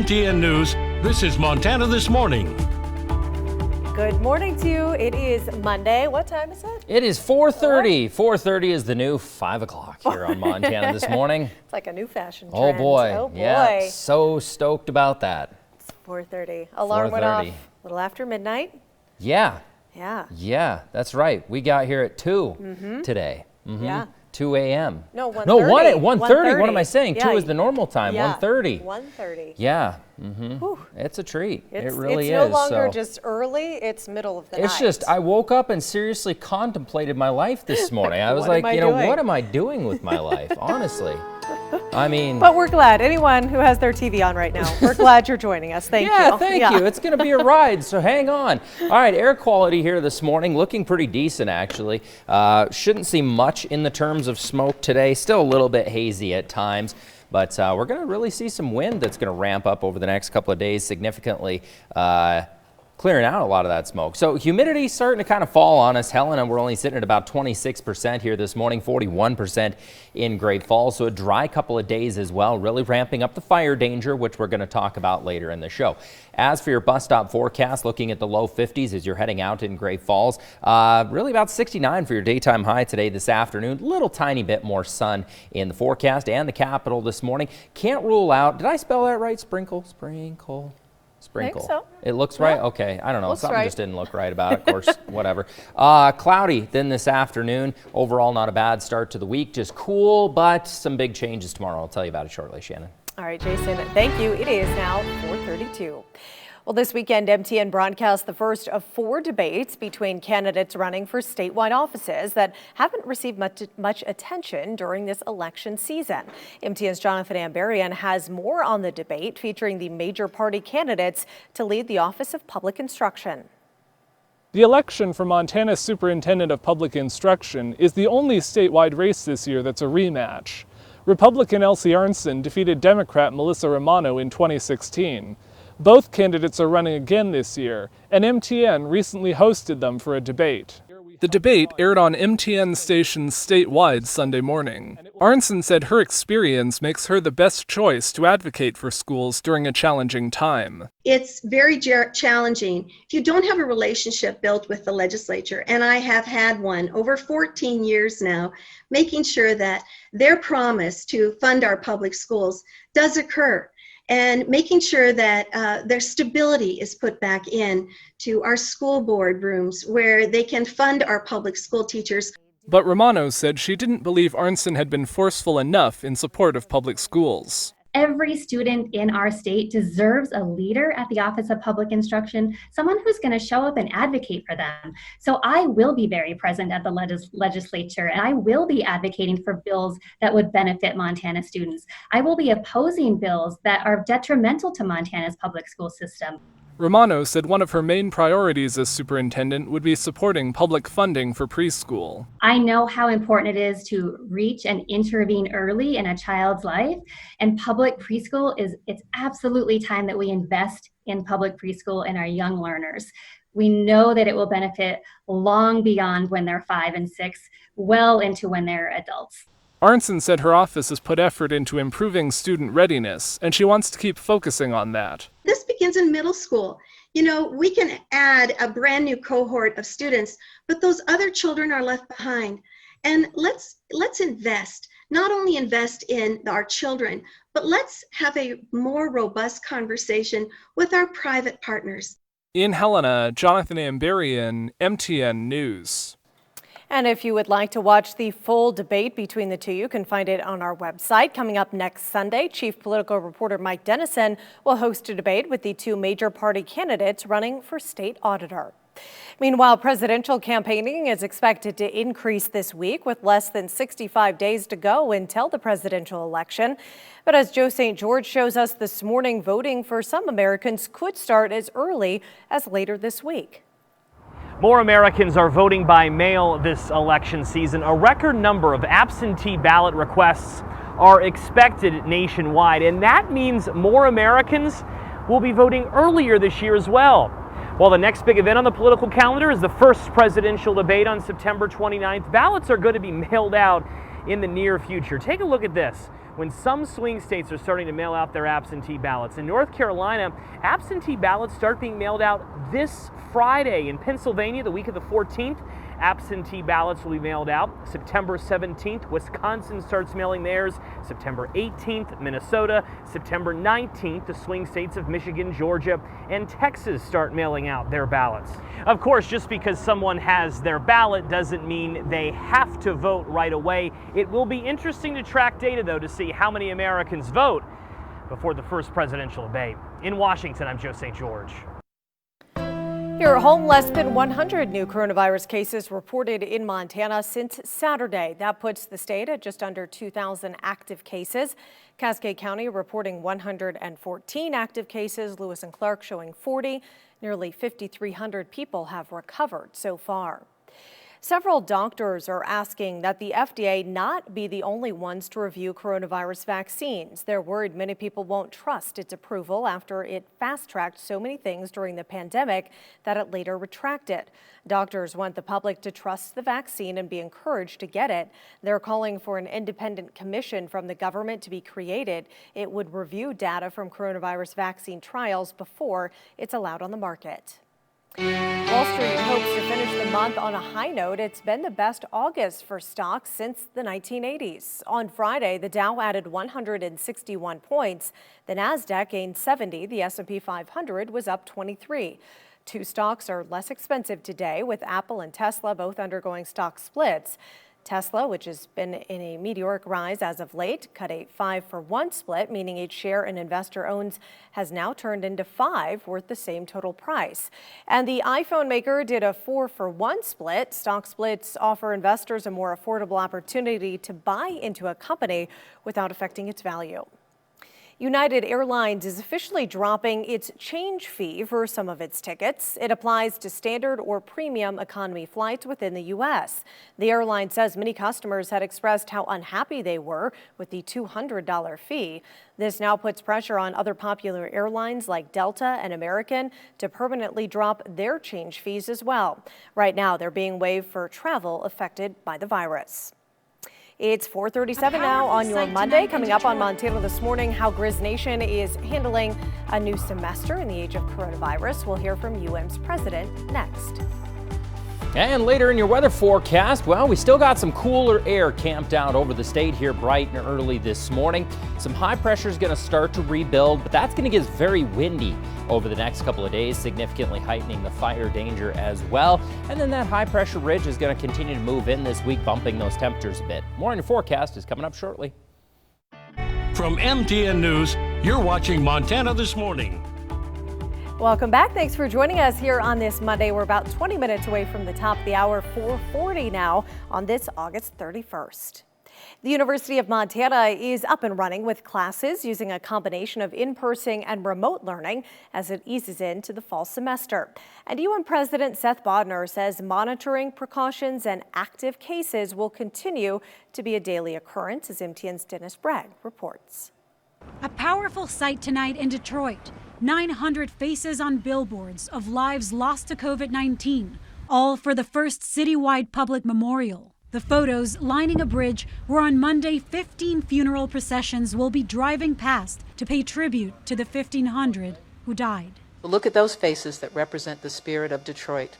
MTN News, this is Montana This Morning. Good morning to you. It is Monday. What time is it? It is 4:30. 4:30 is the new 5 o'clock here on Montana This Morning. It's like a new fashion Oh trend. boy. Yeah, so stoked about that. It's 4:30. Alarm went off 4:30. a little after midnight. Yeah. Yeah. Yeah, that's right. We got here at 2 today. Yeah. 2 a.m. No, 1:30. No, 1:30. What am I saying? Yeah. 2 is the normal time. Yeah. 1:30. 1:30. Yeah. Whew. It's a treat. It's, it really it's no is. longer so. just early, it's middle of the night. It's just, I woke up and seriously contemplated my life this morning. I was What like, am I you know, doing? what am I doing with my life? Honestly. I mean. But we're glad. Anyone who has their TV on right now, we're glad you're joining us. Thank you. Yeah, thank you. It's going to be a ride, so hang on. All right, air quality here this morning, looking pretty decent, actually. Shouldn't see much in the terms of smoke today. Still a little bit hazy at times. But we're going to really see some wind that's going to ramp up over the next couple of days significantly, clearing out a lot of that smoke. So humidity starting to kind of fall on us. Helena, we're only sitting at about 26% here this morning, 41% in Great Falls. So a dry couple of days as well, really ramping up the fire danger, which we're going to talk about later in the show. As for your bus stop forecast, looking at the low 50s as you're heading out in Great Falls, really about 69 for your daytime high today this afternoon. Little tiny bit more sun in the forecast and the capital this morning. Can't rule out, did I spell that right? Sprinkle. I think so. It looks right? Yeah. Okay, I don't know. Looks Something right. just didn't look right about it. Of course, whatever. Cloudy then this afternoon. Overall, not a bad start to the week. Just cool, but some big changes tomorrow. I'll tell you about it shortly, Shannon. All right, Jason, thank you. It is now 4:32. Well, this weekend, MTN broadcast the first of 4 debates between candidates running for statewide offices that haven't received much attention during this election season. MTN's Jonathan Ambarian has more on the debate featuring the major party candidates to lead the Office of Public Instruction. The election for Montana's Superintendent of Public Instruction is the only statewide race this year that's a rematch. Republican Elsie Arnson defeated Democrat Melissa Romano in 2016. Both candidates are running again this year, and MTN recently hosted them for a debate. The debate aired on MTN stations statewide Sunday morning. Arnson said her experience makes her the best choice to advocate for schools during a challenging time. It's very challenging if you don't have a relationship built with the legislature, and I have had one over 14 years now, making sure that their promise to fund our public schools does occur, and making sure that their stability is put back in to our school board rooms where they can fund our public school teachers. But Romano said she didn't believe Arnson had been forceful enough in support of public schools. Every student in our state deserves a leader at the Office of Public Instruction, someone who's going to show up and advocate for them. So I will be very present at the legislature, and I will be advocating for bills that would benefit Montana students. I will be opposing bills that are detrimental to Montana's public school system. Romano said one of her main priorities as superintendent would be supporting public funding for preschool. I know how important it is to reach and intervene early in a child's life, and public preschool it's absolutely time that we invest in public preschool and our young learners. We know that it will benefit long beyond when they're 5 and 6, well into when they're adults. Arnson said her office has put effort into improving student readiness, and she wants to keep focusing on that. This begins in middle school. You know, we can add a brand new cohort of students, but those other children are left behind. And let's invest, not only invest in our children, but let's have a more robust conversation with our private partners. In Helena, Jonathan Ambarian, MTN News. And if you would like to watch the full debate between the two, you can find it on our website. Coming up next Sunday, Chief Political Reporter Mike Dennison will host a debate with the 2 major party candidates running for state auditor. Meanwhile, presidential campaigning is expected to increase this week with less than 65 days to go until the presidential election. But as Joe St. George shows us this morning, voting for some Americans could start as early as later this week. More Americans are voting by mail this election season. A record number of absentee ballot requests are expected nationwide, and that means more Americans will be voting earlier this year as well. While the next big event on the political calendar is the first presidential debate on September 29th, ballots are going to be mailed out in the near future. Take a look at this. when some swing states are starting to mail out their absentee ballots. In North Carolina, absentee ballots start being mailed out this Friday. In Pennsylvania, the week of the 14th, absentee ballots will be mailed out. September 17th, Wisconsin starts mailing theirs. September 18th, Minnesota. September 19th, the swing states of Michigan, Georgia, and Texas start mailing out their ballots. Of course, just because someone has their ballot doesn't mean they have to vote right away. It will be interesting to track data, though, to see how many Americans vote before the first presidential debate. In Washington, I'm Joe St. George. Here at home, less than 100 new coronavirus cases reported in Montana since Saturday. That puts the state at just under 2,000 active cases. Cascade County reporting 114 active cases. Lewis and Clark showing 40. Nearly 5,300 people have recovered so far. Several doctors are asking that the FDA not be the only ones to review coronavirus vaccines. They're worried many people won't trust its approval after it fast-tracked so many things during the pandemic that it later retracted. Doctors want the public to trust the vaccine and be encouraged to get it. They're calling for an independent commission from the government to be created. It would review data from coronavirus vaccine trials before it's allowed on the market. Wall Street hopes to finish the month on a high note. It's been the best August for stocks since the 1980s. On Friday, the Dow added 161 points. The Nasdaq gained 70. The S&P 500 was up 23. Two stocks are less expensive today, with Apple and Tesla both undergoing stock splits. Tesla, which has been in a meteoric rise as of late, cut a 5-for-1 split, meaning each share an investor owns has now turned into 5, worth the same total price. And the iPhone maker did a 4-for-1 split. Stock splits offer investors a more affordable opportunity to buy into a company without affecting its value. United Airlines is officially dropping its change fee for some of its tickets. It applies to standard or premium economy flights within the U.S. The airline says many customers had expressed how unhappy they were with the $200 fee. This now puts pressure on other popular airlines like Delta and American to permanently drop their change fees as well. Right now, they're being waived for travel affected by the virus. It's 4:37 now on your Monday. Coming up on Montana This Morning, how Grizz Nation is handling a new semester in the age of coronavirus. We'll hear from UM's president next. And later in your weather forecast, well, we still got some cooler air camped out over the state here bright and early this morning. Some high pressure is going to start to rebuild, but that's going to get very windy over the next couple of days, significantly heightening the fire danger as well. And then that high pressure ridge is going to continue to move in this week, bumping those temperatures a bit. More on your forecast is coming up shortly. From MTN News, you're watching Montana This Morning. Welcome back. Thanks for joining us here on this Monday. We're about 20 minutes away from the top of the hour, 4:40 now on this August 31st. The University of Montana is up and running with classes using a combination of in-person and remote learning as it eases into the fall semester. And UM President Seth Bodnar says monitoring precautions and active cases will continue to be a daily occurrence, as MTN's Dennis Bragg reports. A powerful sight tonight in Detroit. 900 faces on billboards of lives lost to COVID-19, all for the first citywide public memorial. The photos lining a bridge where on Monday 15 funeral processions will be driving past to pay tribute to the 1,500 who died. Look at those faces that represent the spirit of Detroit.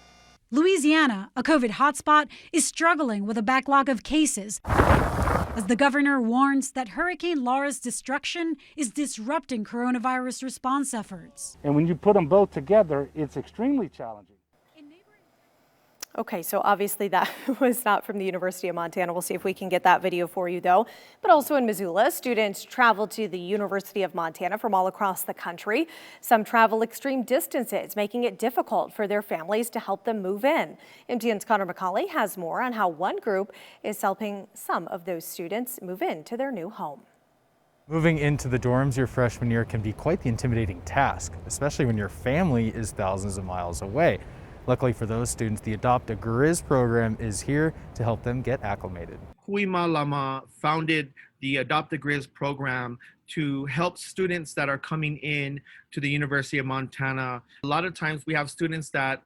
Louisiana, a COVID hotspot, is struggling with a backlog of cases as the governor warns that Hurricane Laura's destruction is disrupting coronavirus response efforts. And when you put them both together, it's extremely challenging. Okay, so obviously that was not from the University of Montana. We'll see if we can get that video for you, though. But also in Missoula, students travel to the University of Montana from all across the country. Some travel extreme distances, making it difficult for their families to help them move in. MTN's Connor McCauley has more on how one group is helping some of those students move into their new home. Moving into the dorms your freshman year can be quite the intimidating task, especially when your family is thousands of miles away. Luckily for those students, the Adopt a Grizz program is here to help them get acclimated. Huima Lama founded the Adopt a Grizz program to help students that are coming in to the University of Montana. A lot of times we have students that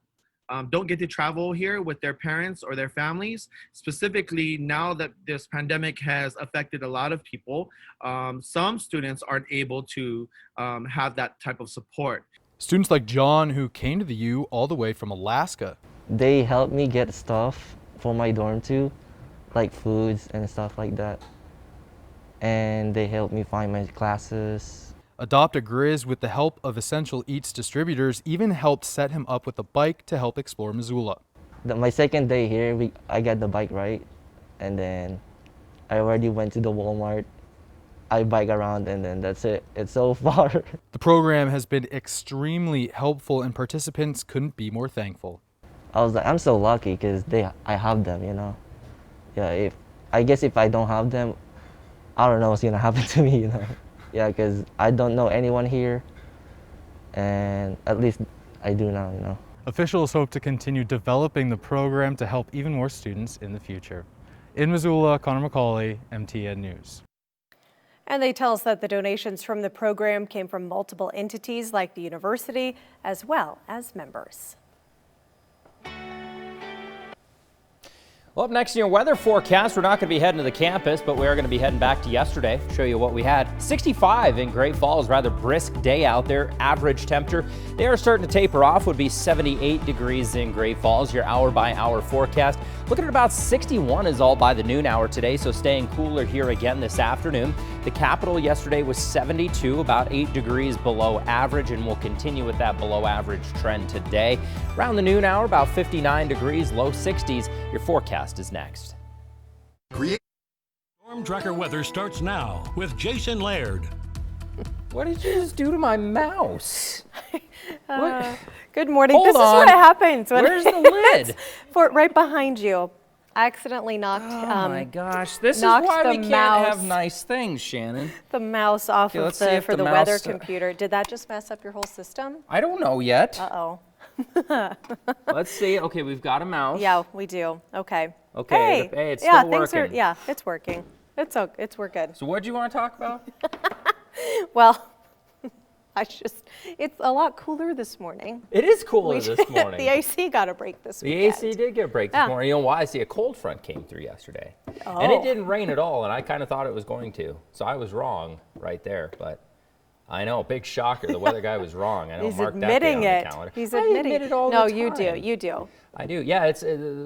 don't get to travel here with their parents or their families. Specifically, now that this pandemic has affected a lot of people, some students aren't able to have that type of support. Students like John, who came to the U all the way from Alaska. They helped me get stuff for my dorm too, like foods and stuff like that. And they helped me find my classes. Adopt a Grizz, with the help of Essential Eats distributors, even helped set him up with a bike to help explore Missoula. My second day here, I got the bike right, and then I already went to the Walmart. I bike around, and then that's it. It's so far. The program has been extremely helpful, and participants couldn't be more thankful. I was like, I'm so lucky because I have them, you know. Yeah, I guess if I don't have them, I don't know what's gonna happen to me, you know. Yeah, because I don't know anyone here, and at least I do now, you know. Officials hope to continue developing the program to help even more students in the future. In Missoula, Connor McCauley, MTN News. And they tell us that the donations from the program came from multiple entities like the university as well as members. Well, up next in your weather forecast, we're not going to be heading to the campus, but we are going to be heading back to yesterday. Show you what we had. 65 in Great Falls, rather brisk day out there. Average temperature, they are starting to taper off, would be 78 degrees in Great Falls. Your hour-by-hour forecast. Looking at about 61 is all by the noon hour today, so staying cooler here again this afternoon. The capital yesterday was 72, about 8 degrees below average, and we'll continue with that below average trend today. Around the noon hour, about 59 degrees, low 60s. Your forecast is next. Storm Tracker weather starts now with Jason Laird. What did you just do to my mouse? Good morning. Hold this on. is what happens. When Where's the lid? Right behind you. I accidentally knocked. Oh my gosh! This is knocked why the we can't mouse- have nice things, Shannon. The mouse off Okay, of let's see if for the the weather mouse- computer. Did that just mess up your whole system? I don't know yet. Uh-oh. Let's see. Okay, we've got a mouse. Yeah, we do. Okay. Okay, hey, it's yeah, still things are. working. Yeah, it's working. We're good. So what do you want to talk about? Well, it's a lot cooler this morning. It is cooler this morning. The AC got a break this The weekend. AC did get a break this Yeah. morning. You know why? I see a cold front came through yesterday. Oh. And it didn't rain at all, and I kind of thought it was going to. So I was wrong right there, but I know, big shocker. The weather guy was wrong. I know, He's mark that day admitting on it. the calendar. He's I admitting admit it all No, the you do. time. You do. I do. Yeah,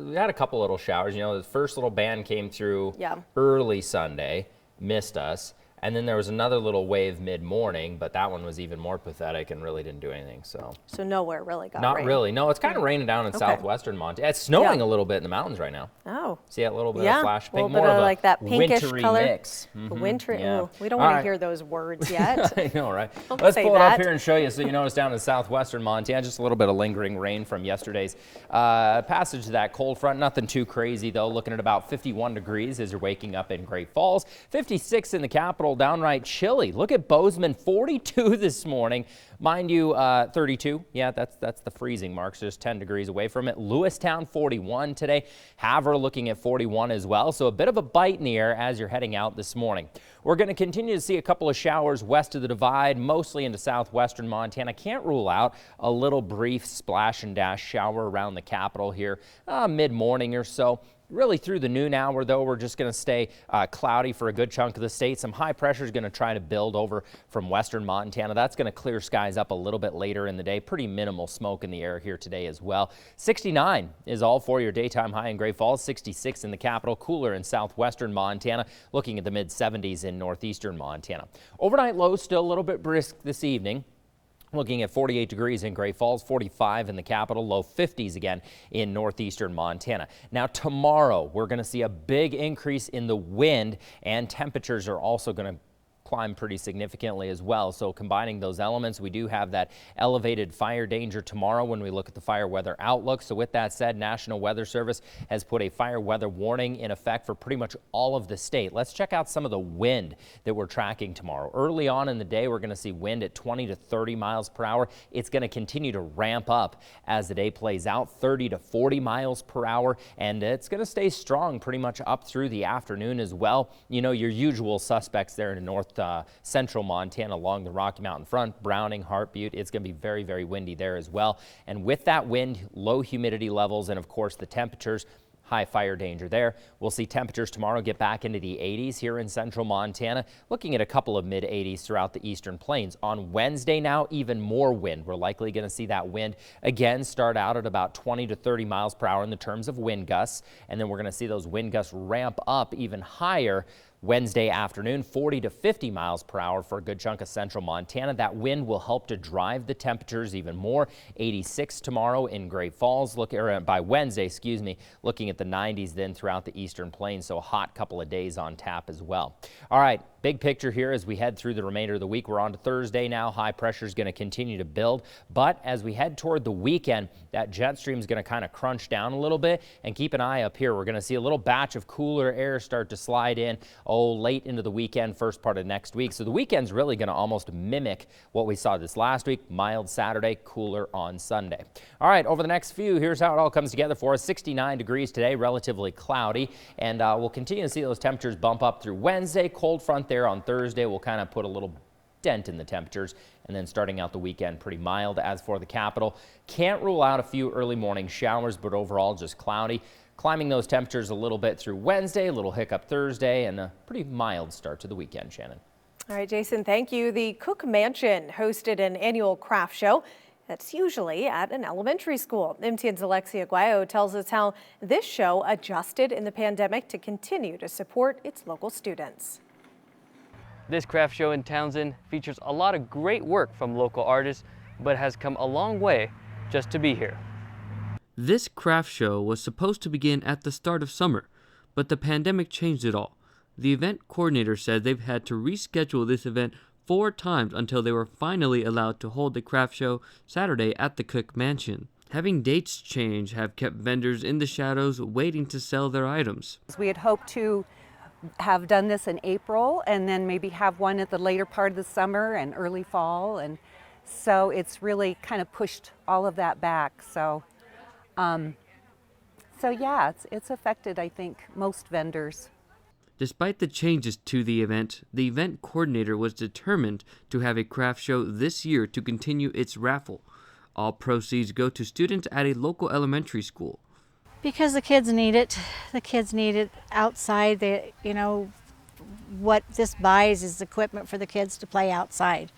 we had a couple little showers. You know, the first little band came through Yeah. early Sunday, missed us. And then there was another little wave mid-morning, but that one was even more pathetic and really didn't do anything. So nowhere really got not rain. really. No, it's kind of raining down in Okay. southwestern Montana. It's snowing Yeah. a little bit in the mountains right now. Oh. See that little bit Yeah, of flash a pink, little more bit of of a like that pinkish wintry color. mix. The Mhm, wintry. yeah. Ooh, we don't All want right. to hear those words yet. I know, right? Don't Let's say pull it that. up here and show you so you notice down in southwestern Montana, just a little bit of lingering rain from yesterday's passage of that cold front. Nothing too crazy, though. Looking at about 51 degrees as you're waking up in Great Falls. 56 in the capital, downright chilly. Look at Bozeman, 42 this morning. Mind you, 32. Yeah, that's the freezing mark, so just 10 degrees away from it. Lewistown, 41 today. Havre looking at 41 as well, so a bit of a bite in the air as you're heading out this morning. We're going to continue to see a couple of showers west of the divide, mostly into southwestern Montana. Can't rule out a little brief splash and dash shower around the capital here mid-morning or so. Really through the noon hour, though, we're just going to stay cloudy for a good chunk of the state. Some high pressure is going to try to build over from western Montana. That's going to clear skies up a little bit later in the day. Pretty minimal smoke in the air here today as well. 69 is all for your daytime high in Great Falls. 66 in the capital. Cooler in southwestern Montana. Looking at the mid-70s in northeastern Montana. Overnight lows still a little bit brisk this evening. Looking at 48 degrees in Great Falls, 45 in the capital, low 50s again in northeastern Montana. Now tomorrow, we're going to see a big increase in the wind, and temperatures are also going to climb pretty significantly as well. So combining those elements, we do have that elevated fire danger tomorrow when we look at the fire weather outlook. So with that said, National Weather Service has put a fire weather warning in effect for pretty much all of the state. Let's check out some of the wind that we're tracking tomorrow. Early on in the day, we're going to see wind at 20 to 30 miles per hour. It's going to continue to ramp up as the day plays out, 30 to 40 miles per hour, and it's going to stay strong pretty much up through the afternoon as well. You know, your usual suspects there in the north central Montana along the Rocky Mountain front, Browning, Hart Butte. It's going to be very, very windy there as well. And with that wind, low humidity levels, and of course the temperatures, high fire danger there. We'll see temperatures tomorrow get back into the 80s here in central Montana, looking at a couple of mid 80s throughout the eastern plains. On Wednesday now, even more wind. We're likely going to see that wind again start out at about 20 to 30 miles per hour in the terms of wind gusts, and then we're going to see those wind gusts ramp up even higher Wednesday afternoon, 40 to 50 miles per hour for a good chunk of central Montana. That wind will help to drive the temperatures even more. 86 tomorrow in Great Falls. By Wednesday, looking at the 90s then throughout the eastern plains. So a hot couple of days on tap as well. All right, big picture here as we head through the remainder of the week. We're on to Thursday now. High pressure is going to continue to build. But as we head toward the weekend, that jet stream is going to kind of crunch down a little bit. And keep an eye up here. We're going to see a little batch of cooler air start to slide in late into the weekend, first part of next week. So the weekend's really going to almost mimic what we saw this last week. Mild Saturday, cooler on Sunday. All right, over the next few, here's how it all comes together for us. 69 degrees today, relatively cloudy, and we'll continue to see those temperatures bump up through Wednesday. Cold front there on Thursday will kind of put a little dent in the temperatures, and then starting out the weekend pretty mild. As for the capital, can't rule out a few early morning showers, but overall just cloudy. Climbing those temperatures a little bit through Wednesday, a little hiccup Thursday, and a pretty mild start to the weekend, Shannon. All right, Jason, thank you. The Cook Mansion hosted an annual craft show that's usually at an elementary school. MTN's Alexia Guayo tells us how this show adjusted in the pandemic to continue to support its local students. This craft show in Townsend features a lot of great work from local artists, but has come a long way just to be here. This craft show was supposed to begin at the start of summer, but the pandemic changed it all. The event coordinator said they've had to reschedule this event 4 times until they were finally allowed to hold the craft show Saturday at the Cook Mansion. Having dates change have kept vendors in the shadows waiting to sell their items. We had hoped to have done this in April and then maybe have one at the later part of the summer and early fall, and so it's really kind of pushed all of that back. So yeah, it's affected, I think, most vendors. Despite the changes to the event coordinator was determined to have a craft show this year to continue its raffle. All proceeds go to students at a local elementary school. Because the kids need it. The kids need it outside. What this buys is equipment for the kids to play outside.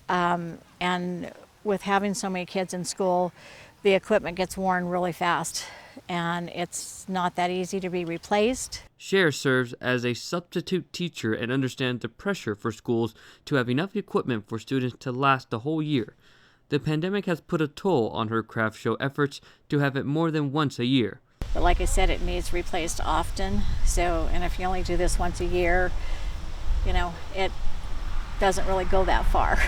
And with having so many kids in school, the equipment gets worn really fast, and it's not that easy to be replaced. Cher serves as a substitute teacher and understands the pressure for schools to have enough equipment for students to last the whole year. The pandemic has put a toll on her craft show efforts to have it more than once a year. But like I said, it needs replaced often. And if you only do this once a year, it doesn't really go that far.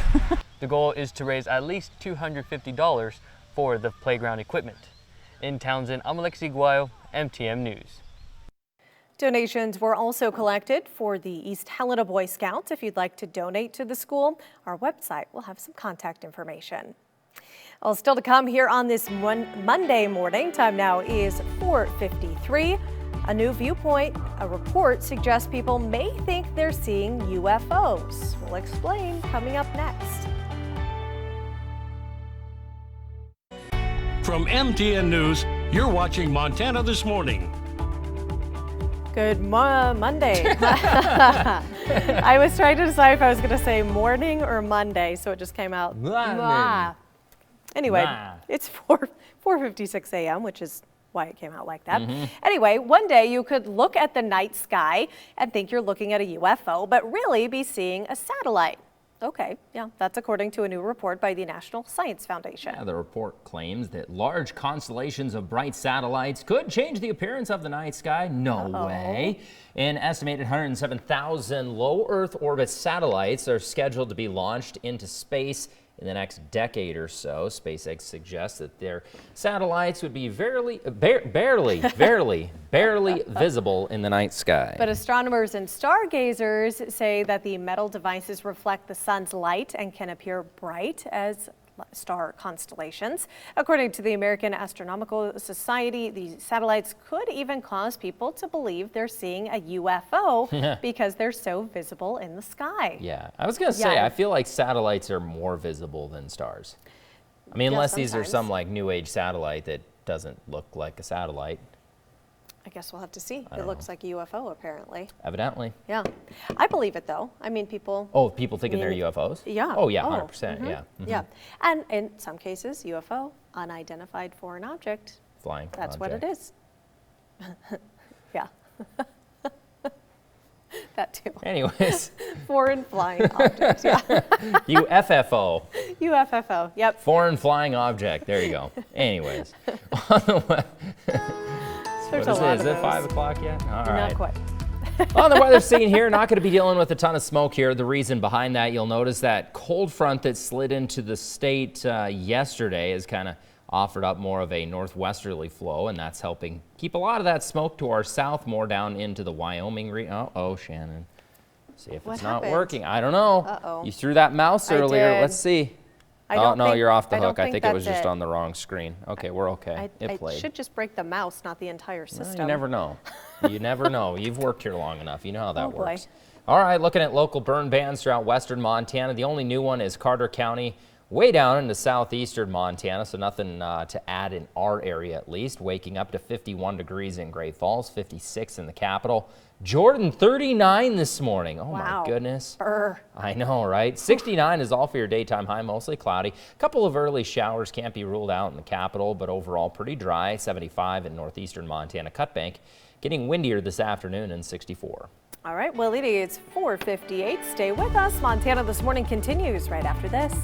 The goal is to raise at least $250 for the playground equipment. In Townsend, I'm Alexi Guayo, MTN News. Donations were also collected for the East Helena Boy Scouts. If you'd like to donate to the school, our website will have some contact information. Well, still to come here on this Monday morning. Time now is 4:53. A new viewpoint, a report suggests people may think they're seeing UFOs. We'll explain coming up next. From MTN News, you're watching Montana This Morning. Good Monday. I was trying to decide if I was going to say morning or Monday, so it just came out. Anyway, it's 4:56 a.m., which is why it came out like that. Anyway, one day you could look at the night sky and think you're looking at a UFO, but really be seeing a satellite. Okay, yeah, that's according to a new report by the National Science Foundation. Yeah, the report claims that large constellations of bright satellites could change the appearance of the night sky. No way. An estimated 107,000 low Earth orbit satellites are scheduled to be launched into space in the next decade or so. SpaceX suggests that their satellites would be barely visible in the night sky. But astronomers and stargazers say that the metal devices reflect the sun's light and can appear bright as star constellations. According to the American Astronomical Society, the satellites could even cause people to believe they're seeing a UFO because they're so visible in the sky. Yeah, I was going to say, I feel like satellites are more visible than stars. I mean, unless these are some like new age satellite that doesn't look like a satellite. I guess we'll have to see. It looks like a UFO, apparently. Evidently. Yeah. I believe it, though. I mean, people... Oh, people thinking they're UFOs? Yeah. Oh, yeah, 100%, yeah. Yeah. And in some cases, UFO, unidentified foreign object. Flying That's object. what it is. Yeah. That too. Anyways. Foreign flying object, yeah. UFFO. UFFO, yep. Foreign flying object. There you go. Anyways. There's What a lot is of it? Is it those. 5 o'clock yet? All right. Not quite. On the weather scene here, not going to be dealing with a ton of smoke here. The reason behind that, you'll notice that cold front that slid into the state yesterday has kind of offered up more of a northwesterly flow, and that's helping keep a lot of that smoke to our south, more down into the Wyoming region. Uh-oh, Shannon. See if it's not working. I don't know. Uh-oh. You threw that mouse earlier. did. Let's see. Oh, no, you're off the I don't hook. I think think it was that's just it. on the wrong screen. Okay, we're okay. It I played. should just break the mouse, not the entire system. You never know. You never know. You've worked here long enough. You know how that Oh, boy. works. All right, looking at local burn bans throughout western Montana. The only new one is Carter County, way down into southeastern Montana, so nothing to add in our area at least. Waking up to 51 degrees in Great Falls, 56 in the capital. Jordan, 39 this morning. Oh, Wow. my goodness. Brr. I know, right? 69 is all for your daytime high, mostly cloudy. A couple of early showers can't be ruled out in the capital, but overall pretty dry. 75 in northeastern Montana Cutbank. Getting windier this afternoon in 64. All right, well, it is 4:58. Stay with us. Montana This Morning continues right after this.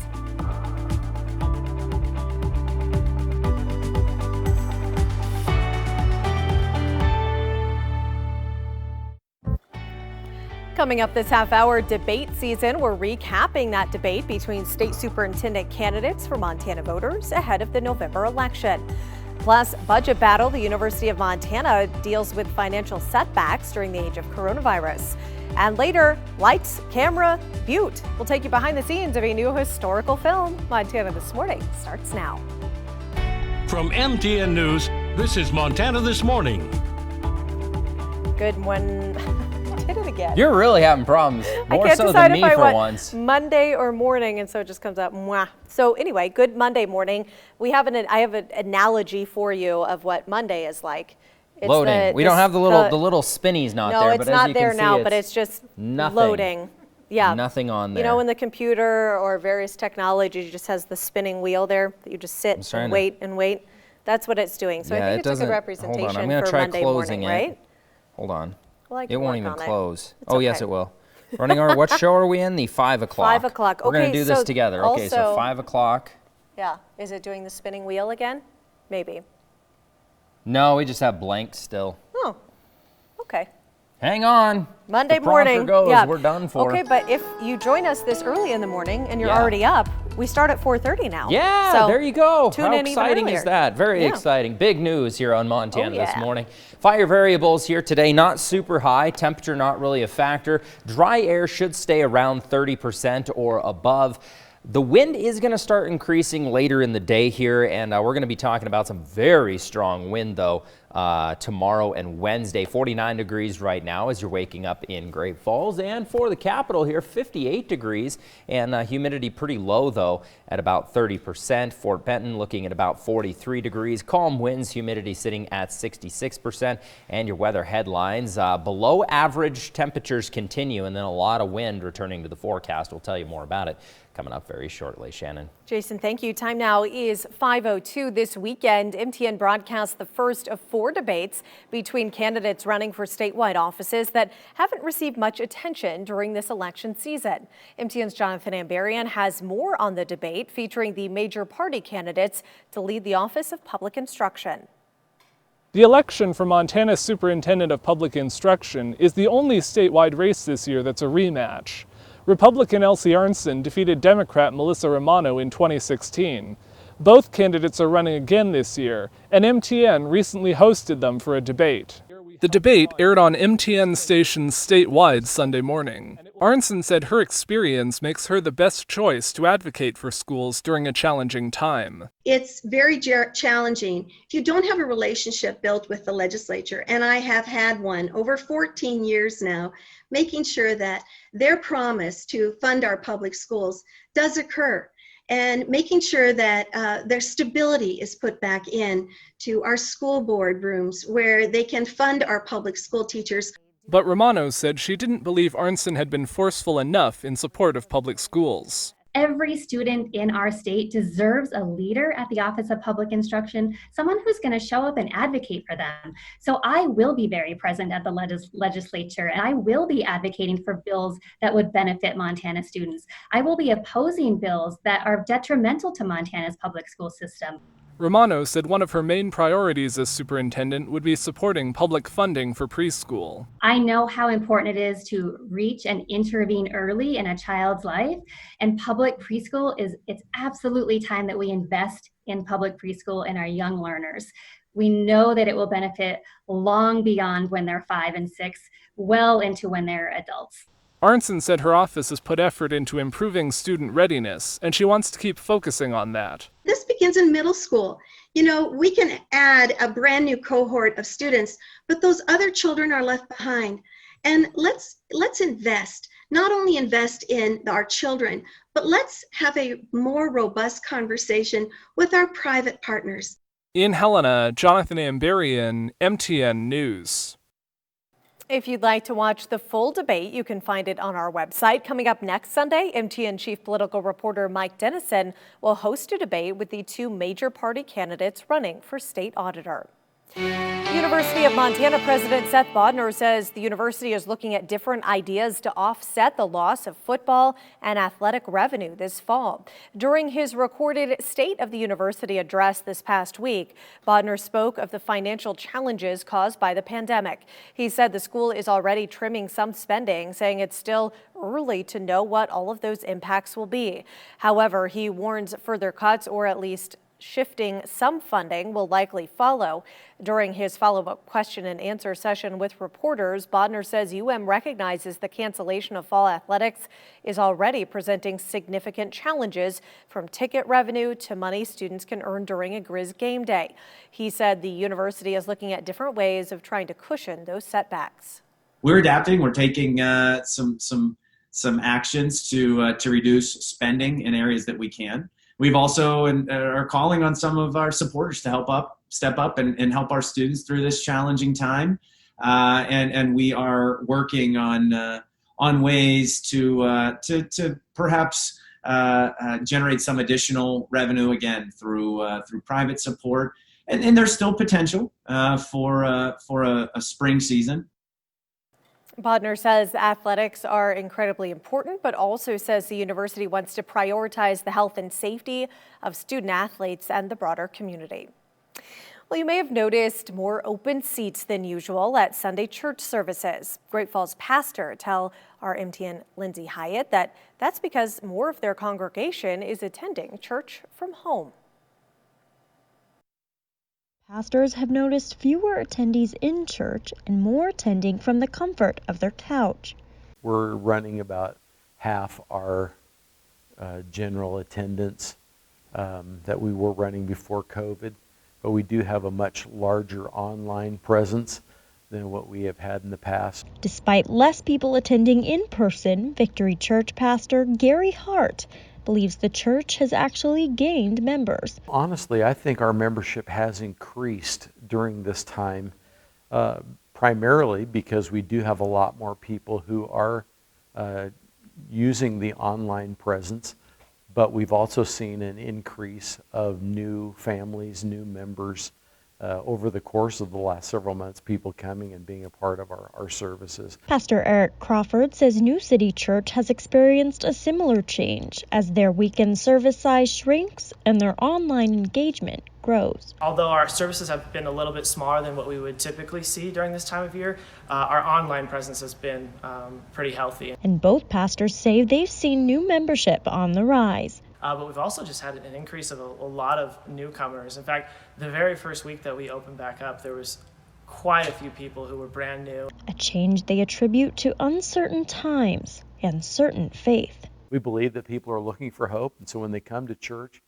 Coming up this half hour, debate season. We're recapping that debate between state superintendent candidates for Montana voters ahead of the November election. Plus, budget battle. The University of Montana deals with financial setbacks during the age of coronavirus. And later, lights, camera, Butte. We'll take you behind the scenes of a new historical film. Montana This Morning starts now. From MTN News, this is Montana This Morning. Good one. Did it again. You're really having problems, more so than me for once. Monday or morning, and so it just comes out mwah. So anyway, good Monday morning. I have an analogy for you of what Monday is like. It's Loading. We don't have the little spinnies not there, but as you can see, No, it's not there now, but it's just nothing. loading. Yeah. Nothing on there. You know, in the computer or various technologies, it just has the spinning wheel there that you just sit and wait and wait. That's what it's doing. So I think it's a good representation hold on, I'm gonna for try Monday closing morning, it. right? Hold on. Well, I It can won't work even on it. close. It's Oh, yes, okay. it will. Running our, what show are we in? The 5 o'clock. 5 o'clock. We're going Okay, to do this so together. Okay, so also- 5 o'clock. Yeah. Is it doing the spinning wheel again? Maybe. No, we just have blank still. Oh, okay. Hang on. Monday The prompter morning. goes, Yeah. we're done for. Okay, but if you join us this early in the morning and you're Yeah. already up, we start at 4:30 now. Yeah, So there you go. Tune How in even exciting earlier. is that? Very Yeah. exciting. Big news here on Montana Oh, this yeah. morning. Fire variables here today, not super high. Temperature not really a factor. Dry air should stay around 30% or above. The wind is going to start increasing later in the day here, and we're going to be talking about some very strong wind, though, tomorrow and Wednesday. 49 degrees right now as you're waking up in Great Falls. And for the capital here, 58 degrees, and humidity pretty low, though, at about 30%. Fort Benton looking at about 43 degrees. Calm winds, humidity sitting at 66%. And your weather headlines, below average temperatures continue, and then a lot of wind returning to the forecast. We'll tell you more about it coming up very shortly. Shannon. Jason, thank you. Time now is 5:02. This weekend, MTN broadcast the first of 4 debates between candidates running for statewide offices that haven't received much attention during this election season. MTN's Jonathan Ambarian has more on the debate featuring the major party candidates to lead the Office of Public Instruction. The election for Montana's Superintendent of Public Instruction is the only statewide race this year that's a rematch. Republican Elsie Arnson defeated Democrat Melissa Romano in 2016. Both candidates are running again this year, and MTN recently hosted them for a debate. The debate aired on MTN stations statewide Sunday morning. Arnson said her experience makes her the best choice to advocate for schools during a challenging time. It's very challenging if you don't have a relationship built with the legislature, and I have had one over 14 years now, making sure that their promise to fund our public schools does occur, and making sure that their stability is put back in to our school board rooms where they can fund our public school teachers. But Romano said she didn't believe Arnson had been forceful enough in support of public schools. Every student in our state deserves a leader at the Office of Public Instruction, someone who's going to show up and advocate for them. So I will be very present at the legislature, and I will be advocating for bills that would benefit Montana students. I will be opposing bills that are detrimental to Montana's public school system. Romano said one of her main priorities as superintendent would be supporting public funding for preschool. I know how important it is to reach and intervene early in a child's life, and public preschool it's absolutely time that we invest in public preschool and our young learners. We know that it will benefit long beyond when they're 5 and 6, well into when they're adults. Arnson said her office has put effort into improving student readiness, and she wants to keep focusing on that. This begins in middle school. You know, we can add a brand new cohort of students, but those other children are left behind. And let's invest, not only invest in our children, but let's have a more robust conversation with our private partners. In Helena, Jonathan Amberian, MTN News. If you'd like to watch the full debate, you can find it on our website. Coming up next Sunday, MTN Chief Political Reporter Mike Dennison will host a debate with the two major party candidates running for state auditor. University of Montana President Seth Bodnar says the university is looking at different ideas to offset the loss of football and athletic revenue this fall. During his recorded State of the University address this past week, Bodnar spoke of the financial challenges caused by the pandemic. He said the school is already trimming some spending, saying it's still early to know what all of those impacts will be. However, he warns further cuts, or at least shifting some funding, will likely follow. During his follow-up question and answer session with reporters, Bodnar says UM recognizes the cancellation of fall athletics is already presenting significant challenges, from ticket revenue to money students can earn during a Grizz game day. He said the university is looking at different ways of trying to cushion those setbacks. We're adapting. We're taking some actions to reduce spending in areas that we can. We've also are calling on some of our supporters to step up and help our students through this challenging time. And we are working on ways to perhaps generate some additional revenue again through private support. And there's still potential for a spring season. Bodnar says athletics are incredibly important, but also says the university wants to prioritize the health and safety of student athletes and the broader community. Well, you may have noticed more open seats than usual at Sunday church services. Great Falls pastor tell our MTN Lindsay Hyatt that that's because more of their congregation is attending church from home. Pastors have noticed fewer attendees in church and more attending from the comfort of their couch. We're running about half our general attendance that we were running before COVID, but we do have a much larger online presence than what we have had in the past. Despite less people attending in person, Victory Church pastor Gary Hart believes the church has actually gained members. Honestly, I think our membership has increased during this time, primarily because we do have a lot more people who are using the online presence, but we've also seen an increase of new families, new members over the course of the last several months, people coming and being a part of our services. Pastor Eric Crawford says New City Church has experienced a similar change as their weekend service size shrinks and their online engagement grows. Although our services have been a little bit smaller than what we would typically see during this time of year, our online presence has been pretty healthy. And both pastors say they've seen new membership on the rise. But we've also just had an increase of a lot of newcomers. In fact, the very first week that we opened back up, there was quite a few people who were brand new. A change they attribute to uncertain times and certain faith. We believe that people are looking for hope, and so when they come to church,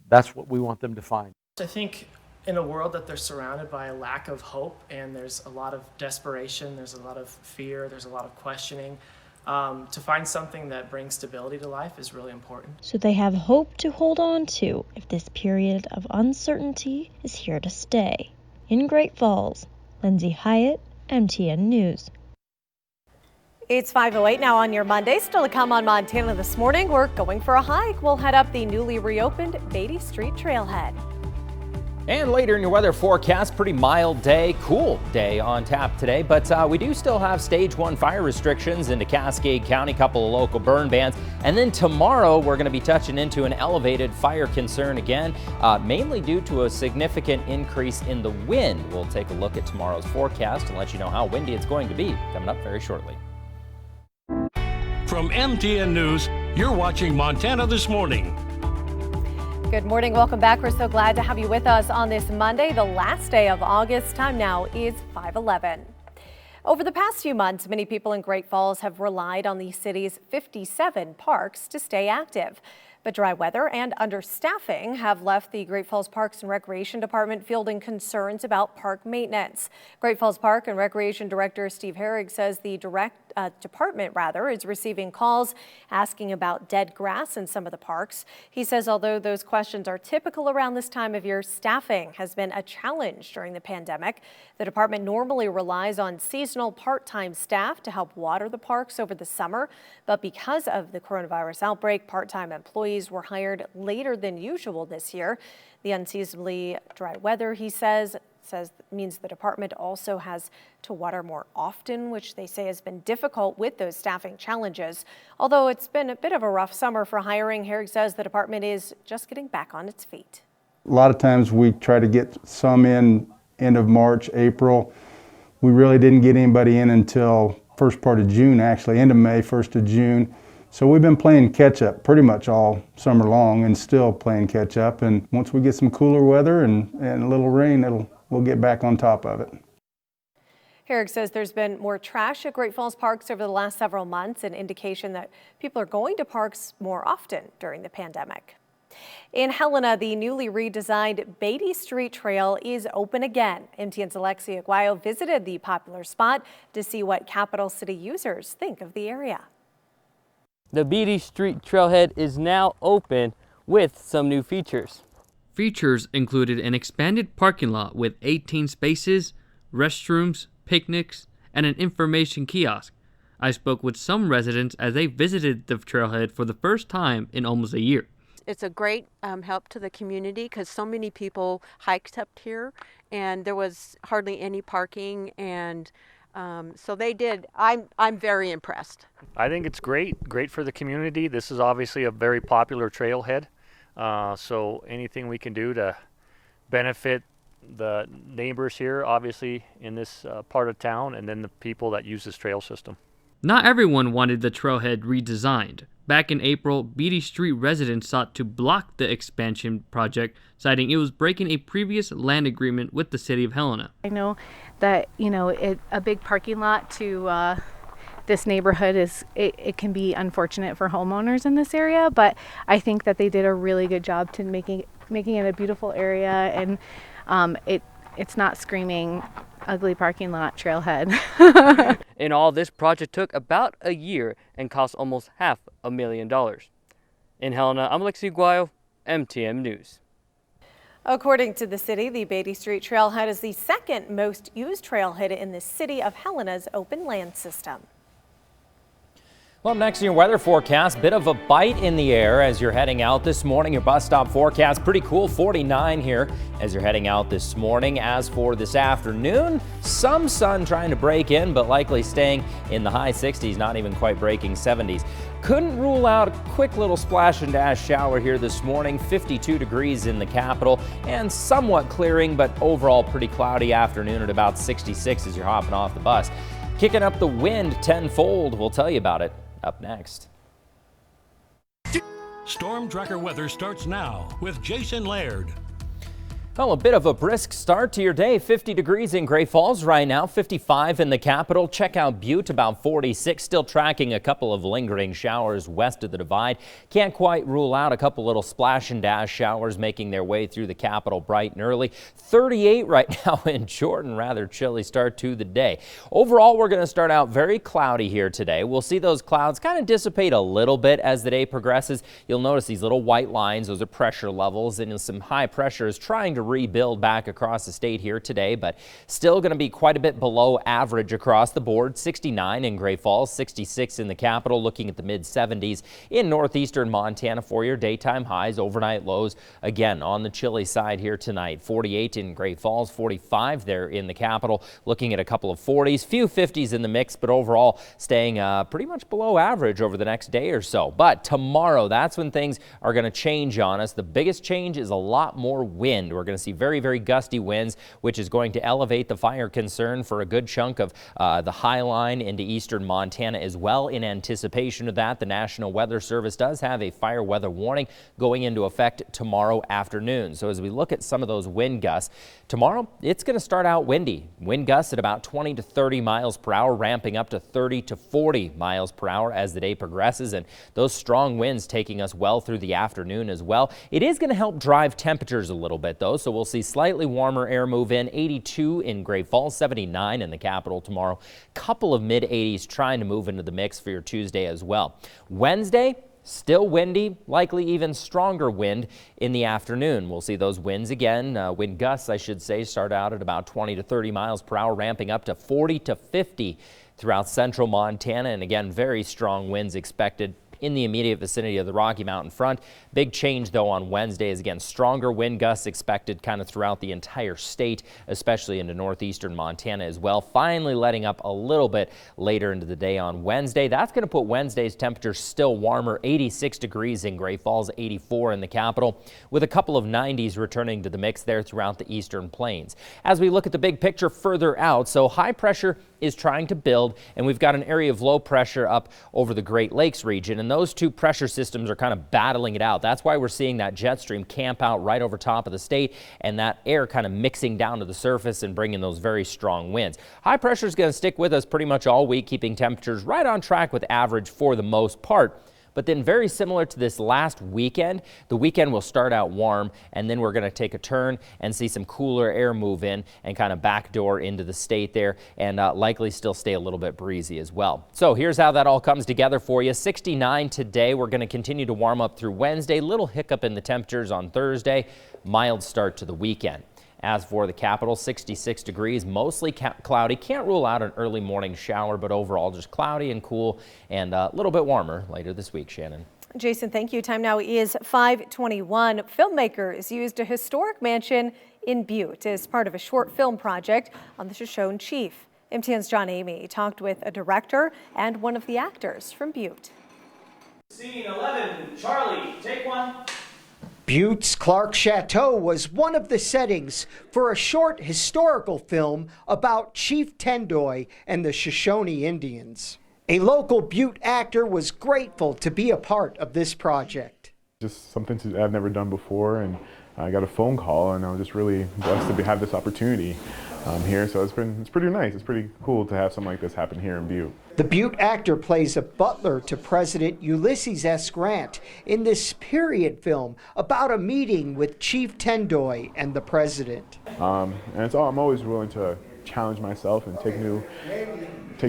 that's what we want them to find. I think in a world that they're surrounded by a lack of hope and there's a lot of desperation, there's a lot of fear, there's a lot of questioning, to find something that brings stability to life is really important. So they have hope to hold on to if this period of uncertainty is here to stay. In Great Falls, Lindsay Hyatt, MTN News. It's 5:08 now on your Monday. Still to come on Montana this morning. We're going for a hike. We'll head up the newly reopened Beatty Street Trailhead. And later in your weather forecast, pretty mild day, cool day on tap today, but we do still have stage 1 fire restrictions into Cascade County, couple of local burn bans. And then tomorrow we're going to be touching into an elevated fire concern again, mainly due to a significant increase in the wind. We'll take a look at tomorrow's forecast and let you know how windy it's going to be coming up very shortly. From MTN News, you're watching Montana This Morning. Good morning. Welcome back. We're so glad to have you with us on this Monday, the last day of August. Time now is 5:11. Over the past few months, many people in Great Falls have relied on the city's 57 parks to stay active. But dry weather and understaffing have left the Great Falls Parks and Recreation Department fielding concerns about park maintenance. Great Falls Park and Recreation Director Steve Herrig says the department is receiving calls asking about dead grass in some of the parks. He says although those questions are typical around this time of year, staffing has been a challenge during the pandemic. The department normally relies on seasonal part-time staff to help water the parks over the summer, but because of the coronavirus outbreak, part-time employees were hired later than usual this year. The unseasonably dry weather, he says means the department also has to water more often, which they say has been difficult with those staffing challenges. Although it's been a bit of a rough summer for hiring, Herrig says the department is just getting back on its feet. A lot of times we try to get some in end of March, April. We really didn't get anybody in until first part of June, actually, end of May, 1st of June. So we've been playing catch up pretty much all summer long and still playing catch up. And once we get some cooler weather and a little rain, we'll get back on top of it. Herrig says there's been more trash at Great Falls parks over the last several months, an indication that people are going to parks more often during the pandemic. In Helena, the newly redesigned Beatty Street Trail is open again. MTN's Alexia Aguayo visited the popular spot to see what Capital City users think of the area. The Beatty Street Trailhead is now open with some new features. Features included an expanded parking lot with 18 spaces, restrooms, picnics, and an information kiosk. I spoke with some residents as they visited the trailhead for the first time in almost a year. It's a great help to the community because so many people hiked up here and there was hardly any parking, and so they did. I'm very impressed. I think it's great for the community. This is obviously a very popular trailhead. So anything we can do to benefit the neighbors here, obviously in this part of town, and then the people that use this trail system. Not everyone wanted the trailhead redesigned. Back in April, Beatty Street residents sought to block the expansion project, citing it was breaking a previous land agreement with the city of Helena. I know that, a big parking lot to this neighborhood it can be unfortunate for homeowners in this area, but I think that they did a really good job to making it a beautiful area, and it's not screaming ugly parking lot trailhead. In all, this project took about a year and cost almost $500,000. In Helena, I'm Alexi Aguayo, MTN News. According to the city, the Beatty Street Trailhead is the second most used trailhead in the city of Helena's open land system. Well, next in your weather forecast, bit of a bite in the air as you're heading out this morning. Your bus stop forecast, pretty cool, 49 here as you're heading out this morning. As for this afternoon, some sun trying to break in, but likely staying in the high 60s, not even quite breaking 70s. Couldn't rule out a quick little splash and dash shower here this morning. 52 degrees in the capital and somewhat clearing, but overall pretty cloudy afternoon at about 66 as you're hopping off the bus. Kicking up the wind tenfold. We'll tell you about it up next. Storm Tracker weather starts now with Jason Laird. Well, a bit of a brisk start to your day. 50 degrees in Great Falls right now, 55 in the capital. Check out Butte, about 46. Still tracking a couple of lingering showers west of the divide. Can't quite rule out a couple little splash and dash showers making their way through the capital bright and early. 38 right now in Jordan. Rather chilly start to the day. Overall, we're going to start out very cloudy here today. We'll see those clouds kind of dissipate a little bit as the day progresses. You'll notice these little white lines. Those are pressure levels, and some high pressure is trying to rebuild back across the state here today, but still going to be quite a bit below average across the board. 69 in Great Falls, 66 in the capital, looking at the mid 70s in northeastern Montana for your daytime highs. Overnight lows again on the chilly side here tonight. 48 in Great Falls, 45 there in the capital, looking at a couple of 40s, few 50s in the mix, but overall staying pretty much below average over the next day or so. But tomorrow, that's when things are going to change on us. The biggest change is a lot more wind. We're going to see very, very gusty winds, which is going to elevate the fire concern for a good chunk of the high line into eastern Montana as well. In anticipation of that, the National Weather Service does have a fire weather warning going into effect tomorrow afternoon. So as we look at some of those wind gusts, tomorrow it's going to start out windy. Wind gusts at about 20 to 30 miles per hour, ramping up to 30 to 40 miles per hour as the day progresses, and those strong winds taking us well through the afternoon as well. It is going to help drive temperatures a little bit though, so we'll see slightly warmer air move in. 82 in Great Falls, 79 in the capital tomorrow. Couple of mid 80s trying to move into the mix for your Tuesday as well. Wednesday, still windy, likely even stronger wind in the afternoon. We'll see those winds again, wind gusts I should say, start out at about 20 to 30 miles per hour, ramping up to 40 to 50 throughout central Montana, and again very strong winds expected in the immediate vicinity of the Rocky Mountain front. Big change though on Wednesday is again stronger wind gusts expected kind of throughout the entire state, especially into northeastern Montana as well. Finally letting up a little bit later into the day on Wednesday. That's going to put Wednesday's temperature still warmer, 86 degrees in Great Falls, 84 in the capital, with a couple of 90s returning to the mix there throughout the eastern plains. As we look at the big picture further out, so high pressure is trying to build, and we've got an area of low pressure up over the Great Lakes region, and those two pressure systems are kind of battling it out. That's why we're seeing that jet stream camp out right over top of the state, and that air kind of mixing down to the surface and bringing those very strong winds. High pressure is going to stick with us pretty much all week, keeping temperatures right on track with average for the most part. But then very similar to this last weekend, the weekend will start out warm, and then we're going to take a turn and see some cooler air move in and kind of backdoor into the state there, and likely still stay a little bit breezy as well. So here's how that all comes together for you. 69 today. We're going to continue to warm up through Wednesday. Little hiccup in the temperatures on Thursday. Mild start to the weekend. As for the capital, 66 degrees, mostly cloudy. Can't rule out an early morning shower, but overall just cloudy and cool and a little bit warmer later this week. Shannon. Jason, thank you. Time now is 5:21. Filmmakers used a historic mansion in Butte as part of a short film project on the Shoshone Chief. MTN's John Amy talked with a director and one of the actors from Butte. Scene 11, Charlie, take one. Butte's Clark Chateau was one of the settings for a short historical film about Chief Tendoy and the Shoshone Indians. A local Butte actor was grateful to be a part of this project. Just something I've never done before, and I got a phone call, and I was just really blessed to have this opportunity here. So it's pretty nice. It's pretty cool to have something like this happen here in Butte. The Butte actor plays a butler to President Ulysses S. Grant in this period film about a meeting with Chief Tendoy and the president. And I'm always willing to challenge myself and take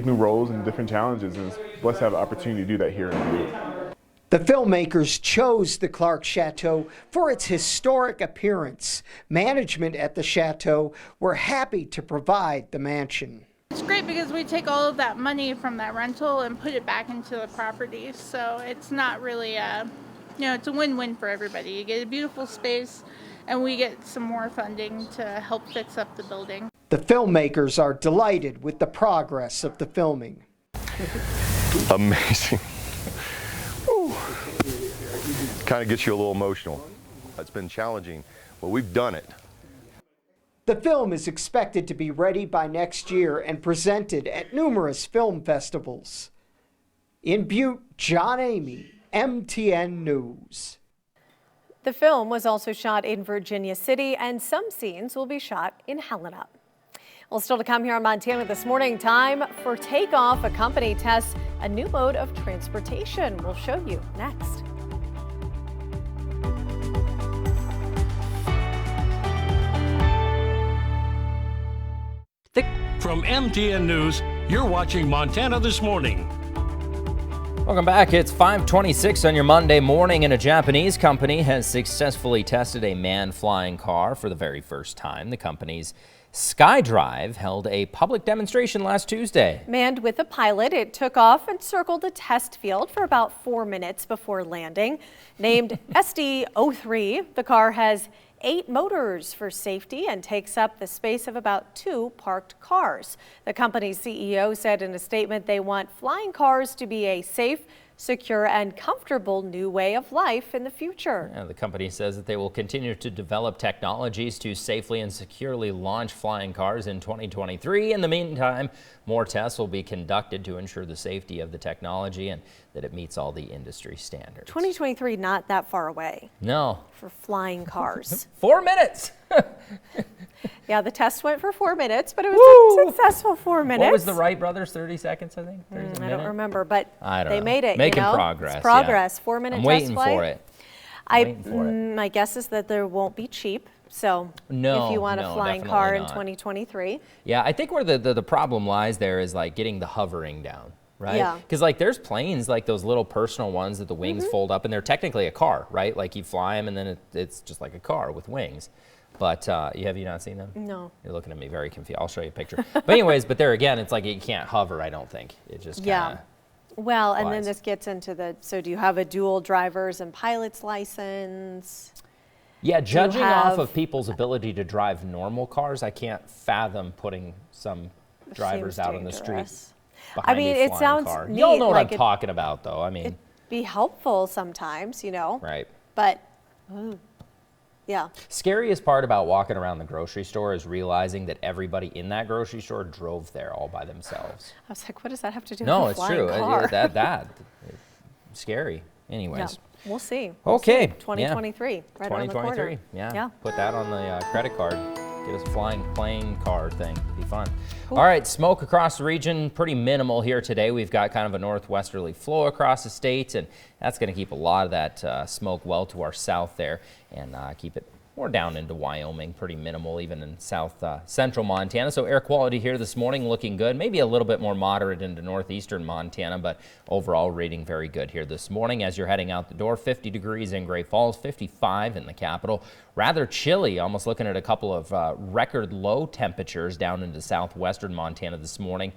new roles and different challenges, and it's blessed to have the opportunity to do that here in Butte. The filmmakers chose the Clark Chateau for its historic appearance. Management at the Chateau were happy to provide the mansion. It's great because we take all of that money from that rental and put it back into the property. So it's not really it's a win-win for everybody. You get a beautiful space and we get some more funding to help fix up the building. The filmmakers are delighted with the progress of the filming. Amazing. Kind of gets you a little emotional. It's been challenging, but we've done it. The film is expected to be ready by next year and presented at numerous film festivals. In Butte, John Amy, MTN News. The film was also shot in Virginia City, and some scenes will be shot in Helena. Well, still to come here on Montana This Morning, time for Takeoff. A company tests a new mode of transportation. We'll show you next. From MTN News, you're watching Montana This Morning. Welcome back. It's 5:26 on your Monday morning, and a Japanese company has successfully tested a manned flying car for the very first time. The company's SkyDrive held a public demonstration last Tuesday. Manned with a pilot, it took off and circled a test field for about 4 minutes before landing. Named SD-03, the car has 8 motors for safety and takes up the space of about 2 parked cars. The company's CEO said in a statement they want flying cars to be a safe, secure, and comfortable new way of life in the future. The company says that they will continue to develop technologies to safely and securely launch flying cars in 2023. In the meantime, more tests will be conducted to ensure the safety of the technology and that it meets all the industry standards. 2023, not that far away. No. For flying cars. 4 minutes. Yeah, the test went for 4 minutes, but it was a successful 4 minutes. What was the Wright brothers, 30 seconds, I think? I don't remember, but I don't they know. made it. Making you know? progress. It's progress. Yeah. 4 minute I'm test waiting flight. for it. My guess is that there won't be cheap. So No, if you want a no, flying definitely car in not. 2023. Yeah, I think where the problem lies there is like getting the hovering down, right? Yeah. Because like there's planes like those little personal ones that the wings fold up and they're technically a car, right? Like you fly them and then it's just like a car with wings. But have you not seen them? No. You're looking at me very confused. I'll show you a picture. But anyways, but there again, it's like you can't hover, I don't think. It just kind of Well, and then flies. this gets into so do you have a dual driver's and pilot's license? Yeah, Do you judging off have- of people's ability to drive normal cars, I can't fathom putting some drivers Seems out on the street dangerous. behind I mean, a it flying sounds car. neat, Y'all know what like I'm it- talking about, though. I mean, Be helpful sometimes, you know. right. But yeah. Scariest part about walking around the grocery store is realizing that everybody in that grocery store drove there all by themselves. I was like, what does that have to do No, with a it's flying true. car? That scary. Anyways. Yeah, we'll see. Okay. See. 2023, right around the corner. 2023. Yeah. Put that on the credit card. Get us a flying plane car thing. Be fun. All right. Smoke across the region, pretty minimal here today. We've got kind of a northwesterly flow across the state, and that's going to keep a lot of that smoke well to our south there and keep it more down into Wyoming, pretty minimal, even in south central Montana. So air quality here this morning looking good, maybe a little bit more moderate into northeastern Montana, but overall rating very good here this morning. As you're heading out the door, 50 degrees in Great Falls, 55 in the capital. Rather chilly, almost looking at a couple of record low temperatures down into southwestern Montana this morning.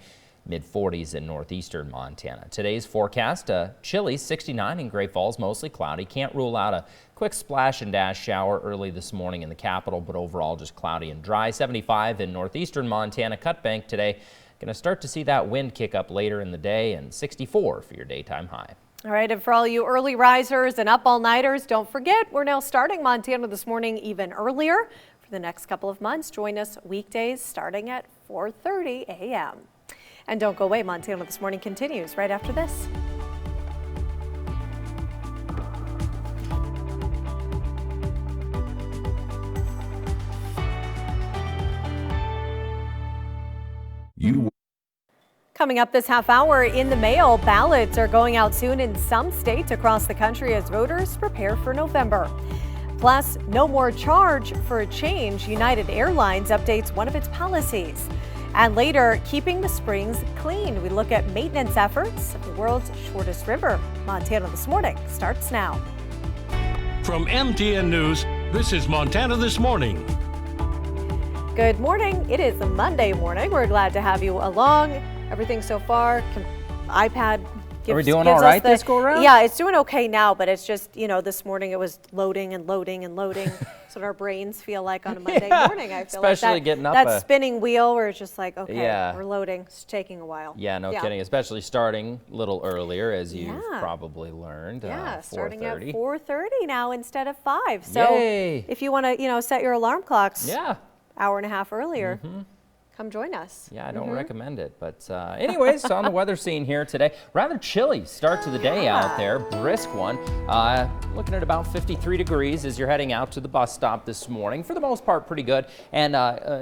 Mid-40s in northeastern Montana. Today's forecast, chilly, 69 in Great Falls, mostly cloudy. Can't rule out a quick splash and dash shower early this morning in the capital, but overall just cloudy and dry. 75 in northeastern Montana. Cut Bank today. Going to start to see that wind kick up later in the day, and 64 for your daytime high. All right, and for all you early risers and up all-nighters, don't forget, we're now starting Montana This Morning even earlier. For the next couple of months, join us weekdays starting at 4:30 a.m. And don't go away, Montana This Morning continues right after this. Coming up this half hour in the mail, ballots are going out soon in some states across the country as voters prepare for November. Plus, no more charge for a change. United Airlines updates one of its policies. And later, keeping the springs clean. We look at maintenance efforts of the world's shortest river. Montana This Morning starts now. From MTN News, this is Montana This Morning. Good morning. It is a Monday morning. We're glad to have you along. Everything so far, iPad gives, Are we doing gives all right us the, this go around? Yeah, it's doing okay now, but it's just, you know, this morning it was loading and loading and loading. That's what our brains feel like on a Monday morning. I feel especially like getting up that a- spinning wheel where it's just like, okay, Yeah. we're loading. It's taking a while. Yeah, no kidding. Especially starting a little earlier, as you've Yeah. probably learned. Yeah, starting at 4:30. 4:30 now instead of 5. So Yay. if you want to, you know, set your alarm clocks Yeah. hour and a half earlier. Come join us. Yeah, I don't recommend it. But anyways, on the weather scene here today, rather chilly start to the day out there. Brisk one. Looking at about 53 degrees as you're heading out to the bus stop this morning. For the most part, pretty good. And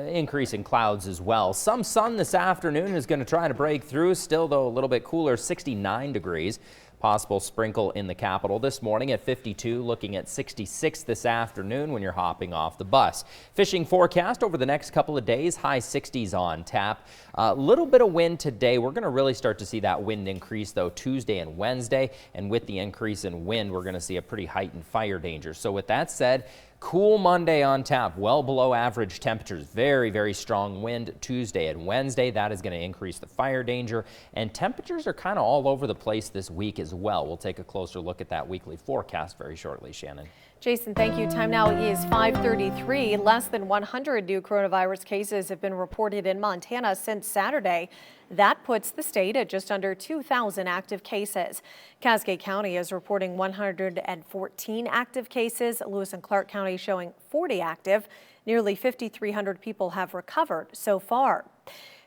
increasing clouds as well. Some sun this afternoon is going to try to break through. Still, though, a little bit cooler, 69 degrees. Possible sprinkle in the capital this morning at 52, looking at 66 this afternoon when you're hopping off the bus. Fishing forecast over the next couple of days, high 60s on tap. A little bit of wind today. We're going to really start to see that wind increase, though, Tuesday and Wednesday. And with the increase in wind, we're going to see a pretty heightened fire danger. So with that said, cool Monday on tap, well below average temperatures. Very, very strong wind Tuesday and Wednesday. That is going to increase the fire danger. And temperatures are kind of all over the place this week as well. We'll take a closer look at that weekly forecast very shortly, Shannon. Jason, thank you. Time now is 5:33. Less than 100 new coronavirus cases have been reported in Montana since Saturday. That puts the state at just under 2,000 active cases. Cascade County is reporting 114 active cases. Lewis and Clark County showing 40 active. Nearly 5,300 people have recovered so far.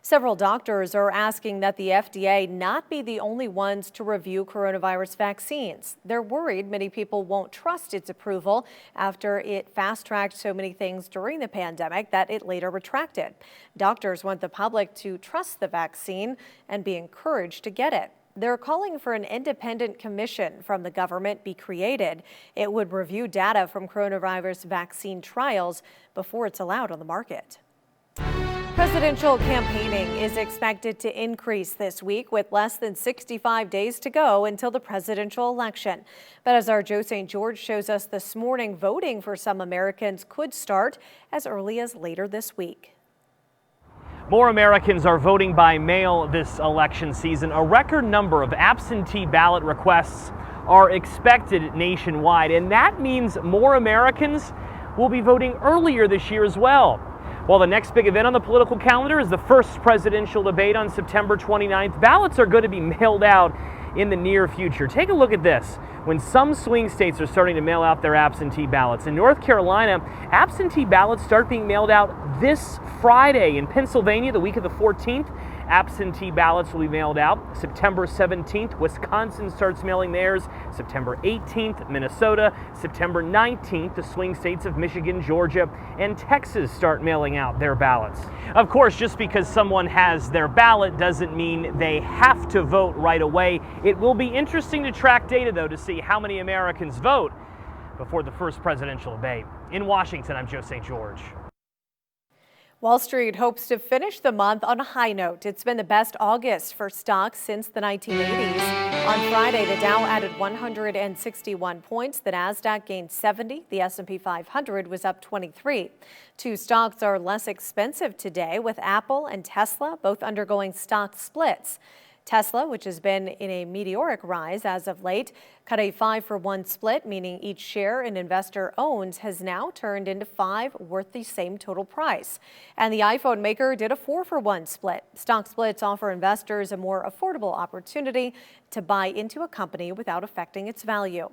Several doctors are asking that the FDA not be the only ones to review coronavirus vaccines. They're worried many people won't trust its approval after it fast-tracked so many things during the pandemic that it later retracted. Doctors want the public to trust the vaccine and be encouraged to get it. They're calling for an independent commission from the government be created. It would review data from coronavirus vaccine trials before it's allowed on the market. Presidential campaigning is expected to increase this week with less than 65 days to go until the presidential election. But as our Joe St. George shows us this morning, voting for some Americans could start as early as later this week. More Americans are voting by mail this election season. A record number of absentee ballot requests are expected nationwide, and that means more Americans will be voting earlier this year as well. While the next big event on the political calendar is the first presidential debate on September 29th, ballots are going to be mailed out in the near future. Take a look at this. When some swing states are starting to mail out their absentee ballots. In North Carolina, absentee ballots start being mailed out this Friday. In Pennsylvania, the week of the 14th, absentee ballots will be mailed out. September 17th, Wisconsin starts mailing theirs. September 18th, Minnesota. September 19th, the swing states of Michigan, Georgia, and Texas start mailing out their ballots. Of course, just because someone has their ballot doesn't mean they have to vote right away. It will be interesting to track data, though, to see how many Americans vote before the first presidential debate. In Washington, I'm Joe St. George. Wall Street hopes to finish the month on a high note. It's been the best August for stocks since the 1980s. On Friday, the Dow added 161 points. The Nasdaq gained 70. The S&P 500 was up 23. Two stocks are less expensive today, with Apple and Tesla both undergoing stock splits. Tesla, which has been in a meteoric rise as of late, cut a 5-for-1 split, meaning each share an investor owns has now turned into 5 worth the same total price. And the iPhone maker did a 4-for-1 split. Stock splits offer investors a more affordable opportunity to buy into a company without affecting its value.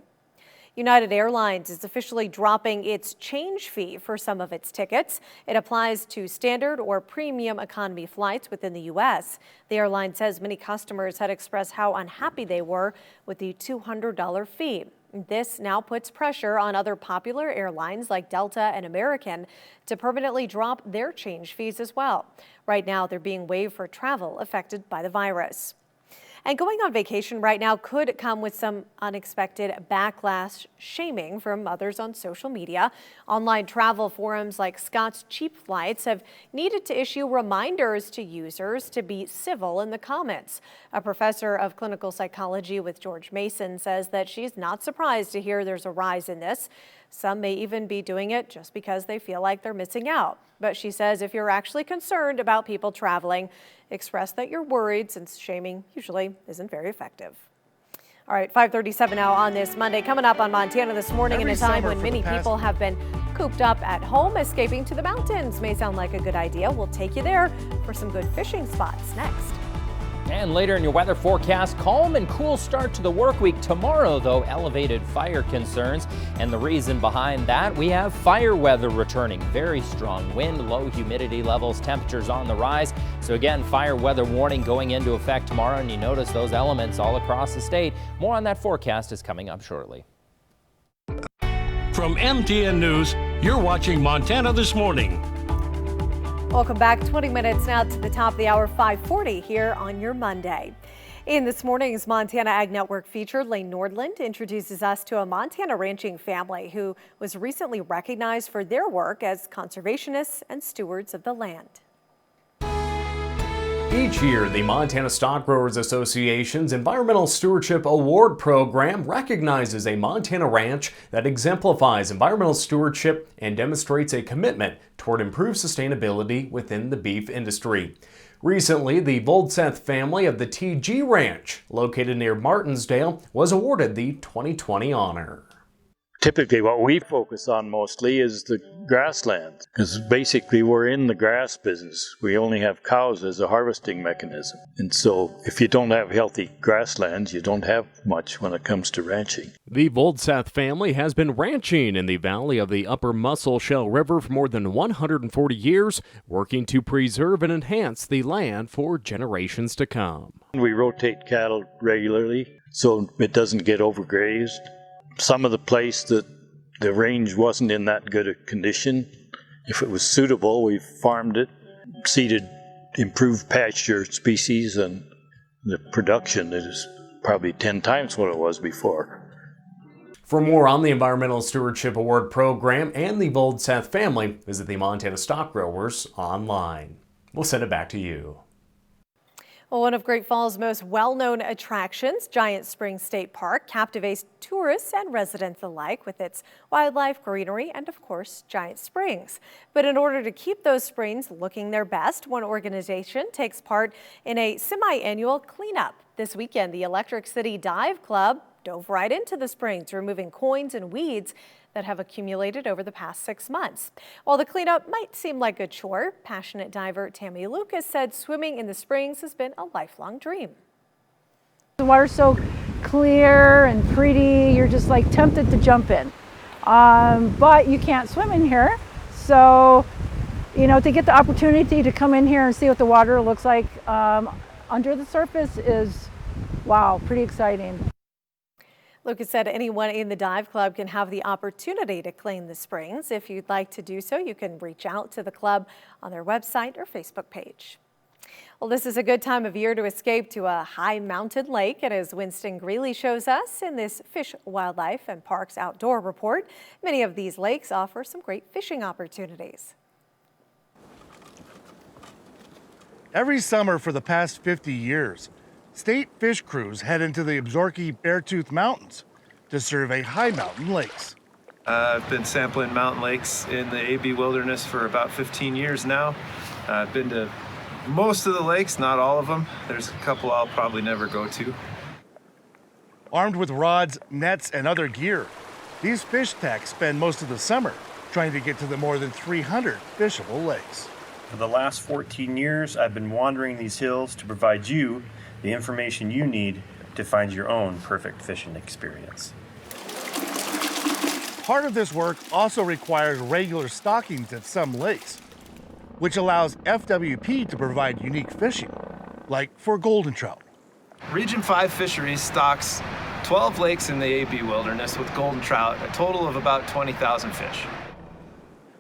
United Airlines is officially dropping its change fee for some of its tickets. It applies to standard or premium economy flights within the U.S. The airline says many customers had expressed how unhappy they were with the $200 fee. This now puts pressure on other popular airlines like Delta and American to permanently drop their change fees as well. Right now, they're being waived for travel affected by the virus. And going on vacation right now could come with some unexpected backlash shaming from others on social media. Online travel forums like Scott's Cheap Flights have needed to issue reminders to users to be civil in the comments. A professor of clinical psychology with George Mason says that she's not surprised to hear there's a rise in this. Some may even be doing it just because they feel like they're missing out. But she says if you're actually concerned about people traveling, express that you're worried, since shaming usually isn't very effective. All right, 5:37 now on this Monday. Coming up on Montana this morning, in a time when many people have been cooped up at home, escaping to the mountains may sound like a good idea. We'll take you there for some good fishing spots next. And later in your weather forecast, calm and cool start to the work week. Tomorrow, though, elevated fire concerns. And the reason behind that, we have fire weather returning. Very strong wind, low humidity levels, temperatures on the rise. So again, fire weather warning going into effect tomorrow. And you notice those elements all across the state. More on that forecast is coming up shortly. From MTN News, you're watching Montana This Morning. Welcome back. 20 minutes now to the top of the hour, 5:40 here on your Monday. In this morning's Montana Ag Network feature, Lane Nordland introduces us to a Montana ranching family who was recently recognized for their work as conservationists and stewards of the land. Each year, the Montana Stock Growers Association's Environmental Stewardship Award Program recognizes a Montana ranch that exemplifies environmental stewardship and demonstrates a commitment toward improved sustainability within the beef industry. Recently, the Voldseth family of the TG Ranch, located near Martinsdale, was awarded the 2020 honor. Typically what we focus on mostly is the grasslands, because basically we're in the grass business. We only have cows as a harvesting mechanism. And so if you don't have healthy grasslands, you don't have much when it comes to ranching. The Voldseth family has been ranching in the valley of the Upper Musselshell River for more than 140 years, working to preserve and enhance the land for generations to come. We rotate cattle regularly so it doesn't get overgrazed. Some of the place that the range wasn't in that good a condition, if it was suitable, we farmed it, seeded improved pasture species, and the production is probably 10 times what it was before. For more on the Environmental Stewardship Award Program and the Voldseth family, visit the Montana Stock Growers online. We'll send it back to you. Well, one of Great Falls' most well-known attractions, Giant Springs State Park, captivates tourists and residents alike with its wildlife, greenery, and of course, Giant Springs. But in order to keep those springs looking their best, one organization takes part in a semi-annual cleanup. This weekend, the Electric City Dive Club dove right into the springs, removing coins and weeds that have accumulated over the past 6 months. While the cleanup might seem like a chore, passionate diver Tammy Lucas said swimming in the springs has been a lifelong dream. The water's so clear and pretty, you're just like tempted to jump in. But you can't swim in here. So, you know, to get the opportunity to come in here and see what the water looks like under the surface is, wow, pretty exciting. Lucas said anyone in the dive club can have the opportunity to clean the springs. If you'd like to do so, you can reach out to the club on their website or Facebook page. Well, this is a good time of year to escape to a high mountain lake, and as Winston Greeley shows us in this Fish, Wildlife and Parks Outdoor Report, many of these lakes offer some great fishing opportunities. Every summer for the past 50 years, state fish crews head into the Absaroka Beartooth Mountains to survey high mountain lakes. I've been sampling mountain lakes in the AB Wilderness for about 15 years now. I've been to most of the lakes, not all of them. There's a couple I'll probably never go to. Armed with rods, nets, and other gear, these fish techs spend most of the summer trying to get to the more than 300 fishable lakes. For the last 14 years, I've been wandering these hills to provide you the information you need to find your own perfect fishing experience. Part of this work also requires regular stockings at some lakes, which allows FWP to provide unique fishing, like for golden trout. Region 5 Fisheries stocks 12 lakes in the AB Wilderness with golden trout, a total of about 20,000 fish.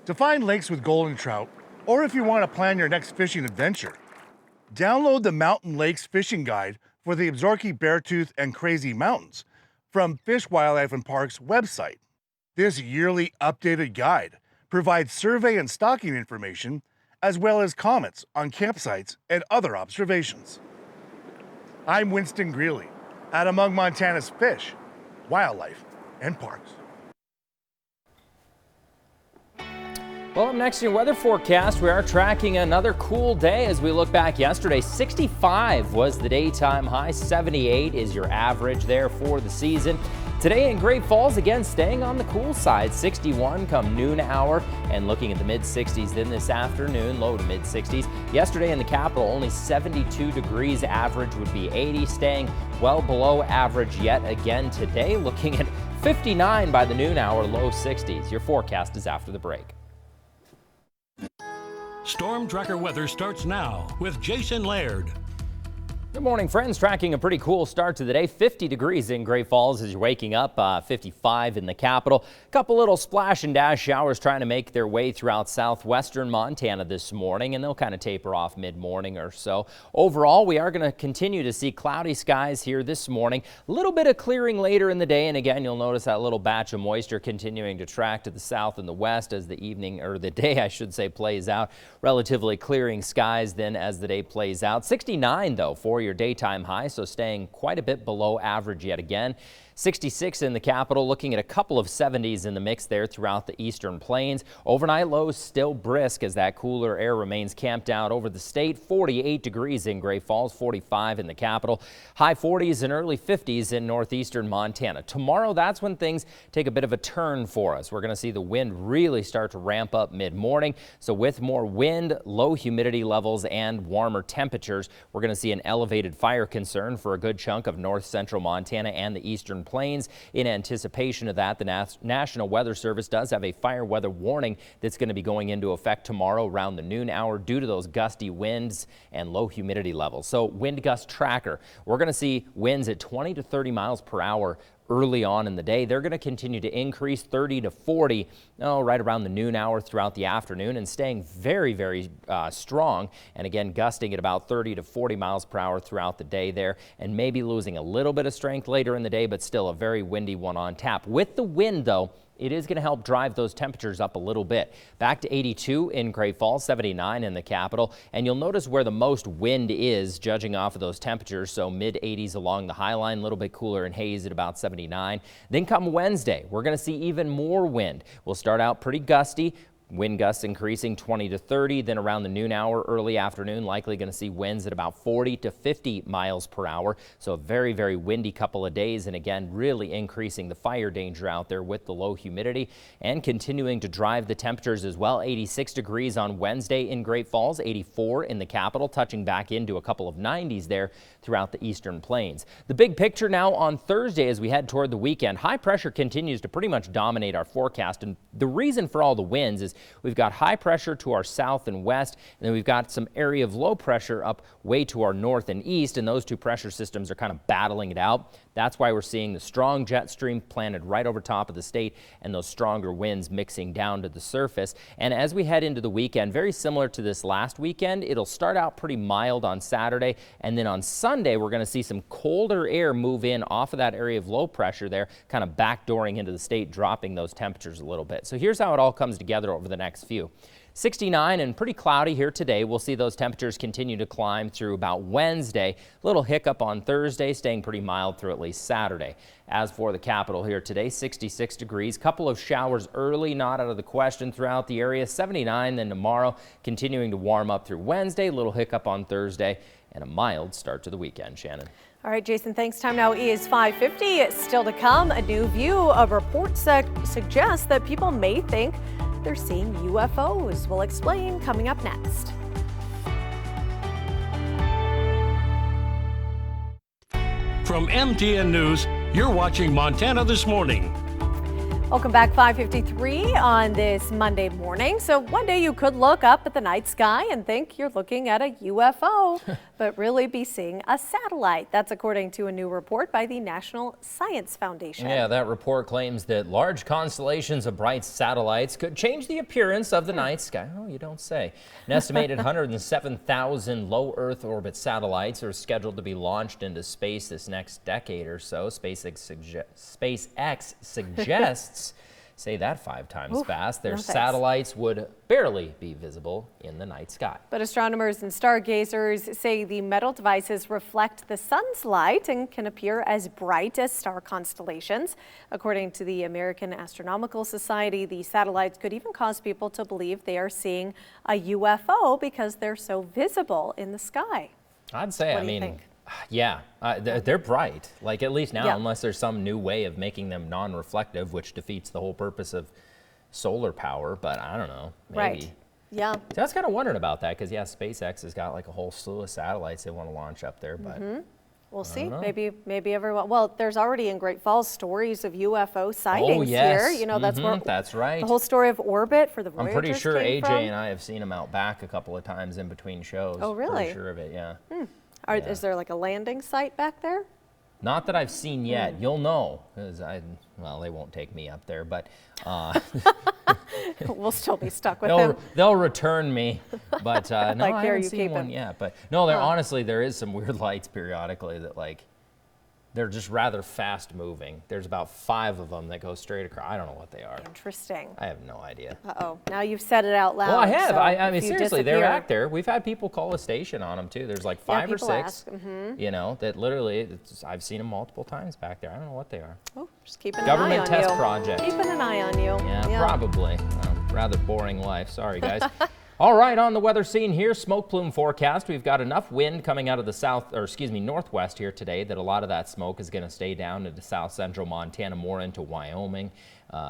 To find lakes with golden trout, or if you want to plan your next fishing adventure, download the Mountain Lakes Fishing Guide for the Absaroka Beartooth and Crazy Mountains from Fish, Wildlife and Parks website. This yearly updated guide provides survey and stocking information, as well as comments on campsites and other observations. I'm Winston Greeley at Among Montana's Fish, Wildlife and Parks. Well, up next in your weather forecast, we are tracking another cool day as we look back yesterday. 65 was the daytime high, 78 is your average there for the season. Today in Great Falls, again, staying on the cool side, 61 come noon hour, and looking at the mid-60s then this afternoon, low to mid-60s. Yesterday in the capital, only 72 degrees, average would be 80, staying well below average yet again today, looking at 59 by the noon hour, low 60s. Your forecast is after the break. Storm Tracker weather starts now with Jason Laird. Good morning, friends. Tracking a pretty cool start to the day. 50 degrees in Great Falls as you're waking up, 55 in the capital. A couple little splash and dash showers trying to make their way throughout southwestern Montana this morning, and they'll kind of taper off mid-morning or so. Overall, we are going to continue to see cloudy skies here this morning. A little bit of clearing later in the day, and again, you'll notice that little batch of moisture continuing to track to the south and the west as the evening, or the day, I should say, plays out. Relatively clearing skies then as the day plays out. 69, though, for your daytime high, so staying quite a bit below average yet again. 66 in the capital, looking at a couple of 70s in the mix there throughout the eastern plains. Overnight lows still brisk as that cooler air remains camped out over the state. 48 degrees in Great Falls, 45 in the capital. High 40s and early 50s in northeastern Montana. Tomorrow, that's when things take a bit of a turn for us. We're going to see the wind really start to ramp up mid-morning. So with more wind, low humidity levels, and warmer temperatures, we're going to see an elevated fire concern for a good chunk of north central Montana and the eastern plains. In anticipation of that, the National Weather Service does have a fire weather warning that's going to be going into effect tomorrow around the noon hour due to those gusty winds and low humidity levels. So wind gust tracker, we're going to see winds at 20 to 30 miles per hour early on in the day. They're going to continue to increase 30 to 40 right around the noon hour throughout the afternoon, and staying very, very strong, and again gusting at about 30 to 40 miles per hour throughout the day there, and maybe losing a little bit of strength later in the day, but still a very windy one on tap. With the wind, though, it is going to help drive those temperatures up a little bit. Back to 82 in Great Falls, 79 in the capital. And you'll notice where the most wind is, judging off of those temperatures. So mid-80s along the High Line, a little bit cooler in Hayes at about 79. Then come Wednesday, we're going to see even more wind. We'll start out pretty gusty. Wind gusts increasing 20 to 30, then around the noon hour, early afternoon, likely going to see winds at about 40 to 50 miles per hour. So a very, very windy couple of days, and again, really increasing the fire danger out there with the low humidity and continuing to drive the temperatures as well. 86 degrees on Wednesday in Great Falls, 84 in the capital, touching back into a couple of 90s there throughout the eastern plains. The big picture now on Thursday as we head toward the weekend. High pressure continues to pretty much dominate our forecast, and the reason for all the winds is we've got high pressure to our south and west, and then we've got some area of low pressure up way to our north and east, and those two pressure systems are kind of battling it out. That's why we're seeing the strong jet stream planted right over top of the state and those stronger winds mixing down to the surface. And as we head into the weekend, very similar to this last weekend, it'll start out pretty mild on Saturday, and then on Sunday we're going to see some colder air move in off of that area of low pressure there, kind of backdooring into the state, dropping those temperatures a little bit. So here's how it all comes together over the next few. 69 and pretty cloudy here today. We'll see those temperatures continue to climb through about Wednesday. Little hiccup on Thursday, staying pretty mild through at least Saturday. As for the capital here today, 66 degrees. Couple of showers early, not out of the question throughout the area. 79 then tomorrow, continuing to warm up through Wednesday. Little hiccup on Thursday, and a mild start to the weekend. Shannon. All right, Jason, thanks. Time now is 5:50. Still to come, a new view of reports suggests that people may think they're seeing UFOs. We'll explain coming up next. From MTN News, you're watching Montana This Morning. Welcome back, 5:53 on this Monday morning. So one day you could look up at the night sky and think you're looking at a UFO, but really be seeing a satellite. That's according to a new report by the National Science Foundation. Yeah, that report claims that large constellations of bright satellites could change the appearance of the night sky. Oh, you don't say. An estimated 107,000 low Earth orbit satellites are scheduled to be launched into space this next decade or so. SpaceX suggests say that 5 times fast. Their satellites would barely be visible in the night sky. But astronomers and stargazers say the metal devices reflect the sun's light and can appear as bright as star constellations. According to the American Astronomical Society, the satellites could even cause people to believe they are seeing a UFO because they're so visible in the sky. I'd say, What do you think? Yeah, they're bright. Like at least now, Yeah. unless there's some new way of making them non-reflective, which defeats the whole purpose of solar power. But I don't know, maybe. Right. Yeah. See, I was kind of wondering about that because yeah, SpaceX has got like a whole slew of satellites they want to launch up there, but. We'll see. don't know. Maybe everyone. Well, there's already in Great Falls stories of UFO sightings yes. here. You know, that's where That's right. the whole story of orbit for the I'm Voyagers pretty sure came AJ from. and I have seen him out back a couple of times in between shows. Oh, really? Pretty sure of it, yeah. Is there like a landing site back there? Not that I've seen yet. You'll know, because well, they won't take me up there, but We'll still be stuck with them. they'll return me. But no, Like, I here, haven't you seen keep one him. yet. But no, honestly, there is some weird lights periodically that like. They're just rather fast moving. There's about 5 of them that go straight across. I don't know what they are. Interesting. I have no idea. Uh-oh. Now you've said it out loud. Well, I have. so I if mean, you seriously, they're disappear- back there. We've had people call a station on them too. There's like 5 or people 6. ask. You know, that literally, I've seen them multiple times back there. I don't know what they are. Oh, just keeping Government an eye on test you. project. Keeping an eye on you. Yeah, probably. Rather boring life. Sorry, guys. All right, on the weather scene here, smoke plume forecast. We've got enough wind coming out of the northwest here today that a lot of that smoke is going to stay down into south central Montana, more into Wyoming.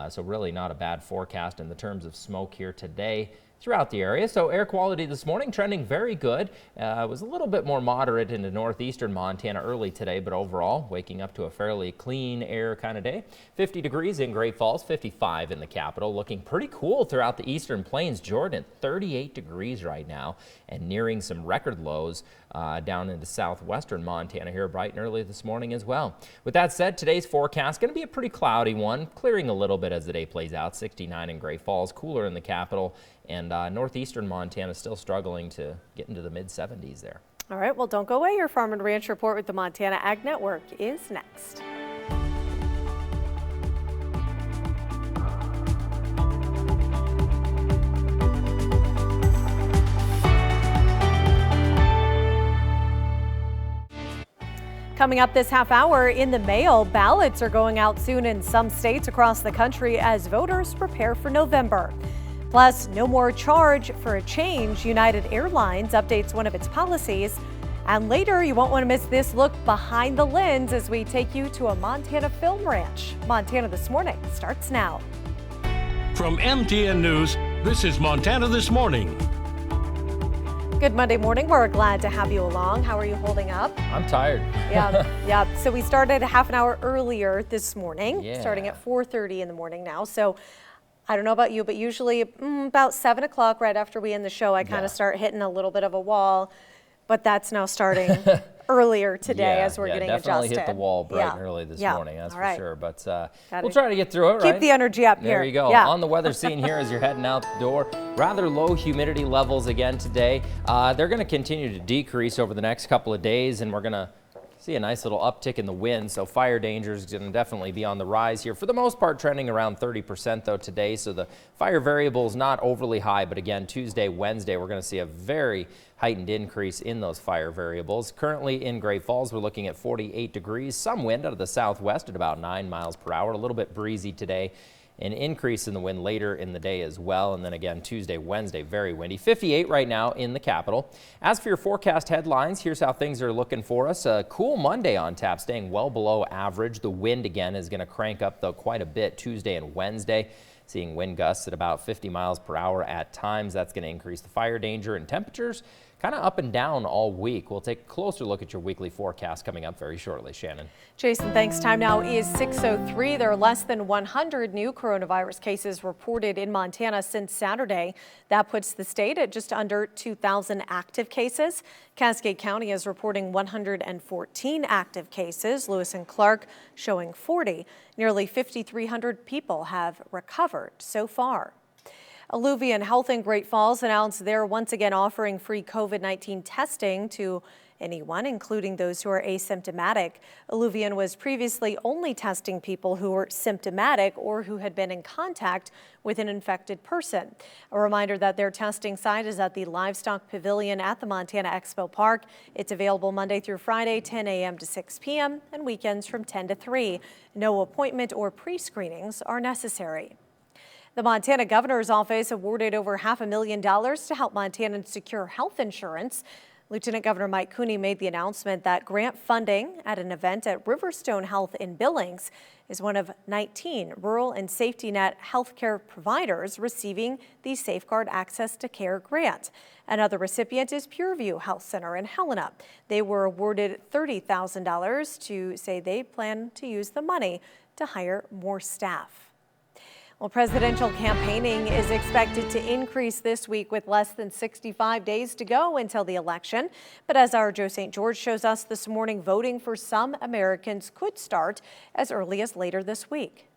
So really not a bad forecast in the terms of smoke here today throughout the area. So air quality this morning trending very good. It was a little bit more moderate into northeastern Montana early today, but overall waking up to a fairly clean air kind of day. 50 degrees in Great Falls, 55 in the capital. Looking pretty cool throughout the eastern plains. Jordan, 38 degrees right now and nearing some record lows down into southwestern Montana here bright and early this morning as well. With that said, today's forecast going to be a pretty cloudy one, clearing a little bit as the day plays out. 69 in Great Falls, cooler in the capital, and northeastern Montana still struggling to get into the mid-70s there. All right, well, don't go away. Your Farm and Ranch Report with the Montana Ag Network is next. Coming up this half hour in the mail, ballots are going out soon in some states across the country as voters prepare for November. Plus, no more charge for a change. United Airlines updates one of its policies. And later, you won't want to miss this look behind the lens as we take you to a Montana film ranch. Montana This Morning starts now. From MTN News, this is Montana This Morning. Good Monday morning. We're glad to have you along. How are you holding up? I'm tired. Yeah. So we started a half an hour earlier this morning, Yeah. starting at 4:30 in the morning now. So I don't know about you, but usually about 7 o'clock right after we end the show, I kind of start hitting a little bit of a wall. But that's now starting earlier today as we're getting definitely adjusted. hit the wall bright and early this morning, that's All for right. sure. But we'll try to get through it, Keep right? the energy up here. There you go. Yeah. On the weather scene here as you're heading out the door, rather low humidity levels again today. They're going to continue to decrease over the next couple of days, and we're going to see a nice little uptick in the wind, so fire danger is going to definitely be on the rise here. For the most part, trending around 30% though today, so the fire variable is not overly high, but again, Tuesday, Wednesday, we're going to see a very heightened increase in those fire variables. Currently in Great Falls, we're looking at 48 degrees, some wind out of the southwest at about 9 miles per hour, a little bit breezy today. An increase in the wind later in the day as well. And then again, Tuesday, Wednesday, very windy. 58 right now in the capital. As for your forecast headlines, here's how things are looking for us. A cool Monday on tap, staying well below average. The wind again is going to crank up though quite a bit Tuesday and Wednesday. Seeing wind gusts at about 50 miles per hour at times. That's going to increase the fire danger, and temperatures kind of up and down all week. We'll take a closer look at your weekly forecast coming up very shortly. Shannon. Jason, thanks. Time now is 6:03. There are less than 100 new coronavirus cases reported in Montana since Saturday. That puts the state at just under 2,000 active cases. Cascade County is reporting 114 active cases. Lewis and Clark showing 40. Nearly 5,300 people have recovered so far. Alluvian Health in Great Falls announced they're once again offering free COVID-19 testing to anyone, including those who are asymptomatic. Alluvian was previously only testing people who were symptomatic or who had been in contact with an infected person. A reminder that their testing site is at the Livestock Pavilion at the Montana Expo Park. It's available Monday through Friday, 10 a.m. to 6 p.m. and weekends from 10 to 3. No appointment or pre-screenings are necessary. The Montana Governor's Office awarded over $500,000 to help Montanans secure health insurance. Lieutenant Governor Mike Cooney made the announcement that grant funding at an event at Riverstone Health in Billings is one of 19 rural and safety net healthcare providers receiving the Safeguard Access to Care grant. Another recipient is Pureview Health Center in Helena. They were awarded $30,000 to say they plan to use the money to hire more staff. Well, presidential campaigning is expected to increase this week with less than 65 days to go until the election. But as our Joe St. George shows us this morning, voting for some Americans could start as early as later this week.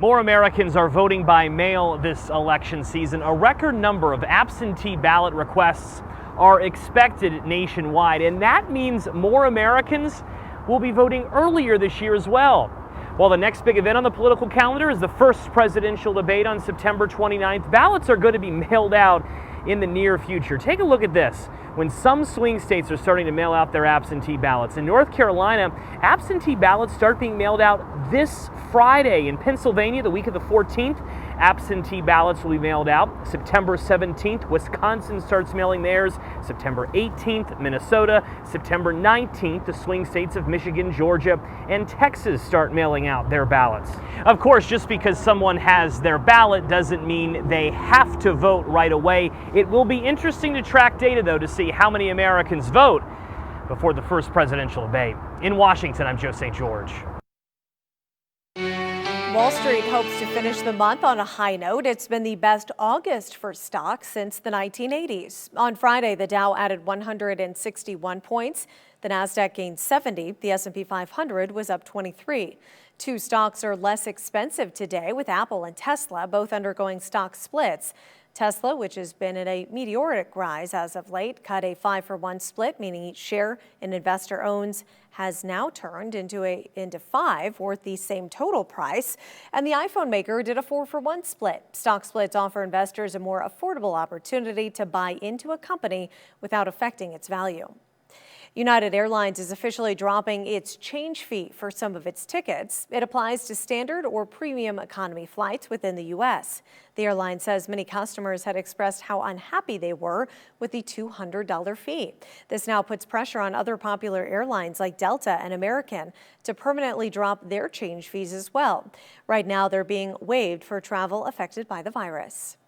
More Americans are voting by mail this election season. A record number of absentee ballot requests are expected nationwide, and that means more Americans will be voting earlier this year as well. While the next big event on the political calendar is the first presidential debate on September 29th, ballots are going to be mailed out in the near future. Take a look at this. When some swing states are starting to mail out their absentee ballots. In North Carolina, absentee ballots start being mailed out this Friday. In Pennsylvania, the week of the 14th, absentee ballots will be mailed out. September 17th, Wisconsin starts mailing theirs. September 18th, Minnesota. September 19th, the swing states of Michigan, Georgia, and Texas start mailing out their ballots. Of course, just because someone has their ballot doesn't mean they have to vote right away. It will be interesting to track data, though, to see how many Americans vote before the first presidential debate. In Washington, I'm Joe St. George. Wall Street hopes to finish the month on a high note. It's been the best August for stocks since the 1980s. On Friday, the Dow added 161 points. The Nasdaq gained 70. The S&P 500 was up 23. Two stocks are less expensive today, with Apple and Tesla both undergoing stock splits. Tesla, which has been in a meteoric rise as of late, cut a 5-for-1 split, meaning each share an investor owns has now turned into 5, worth the same total price. And the iPhone maker did a 4-for-1 split. Stock splits offer investors a more affordable opportunity to buy into a company without affecting its value. United Airlines is officially dropping its change fee for some of its tickets. It applies to standard or premium economy flights within the U.S. The airline says many customers had expressed how unhappy they were with the $200 fee. This now puts pressure on other popular airlines like Delta and American to permanently drop their change fees as well. Right now, they're being waived for travel affected by the virus.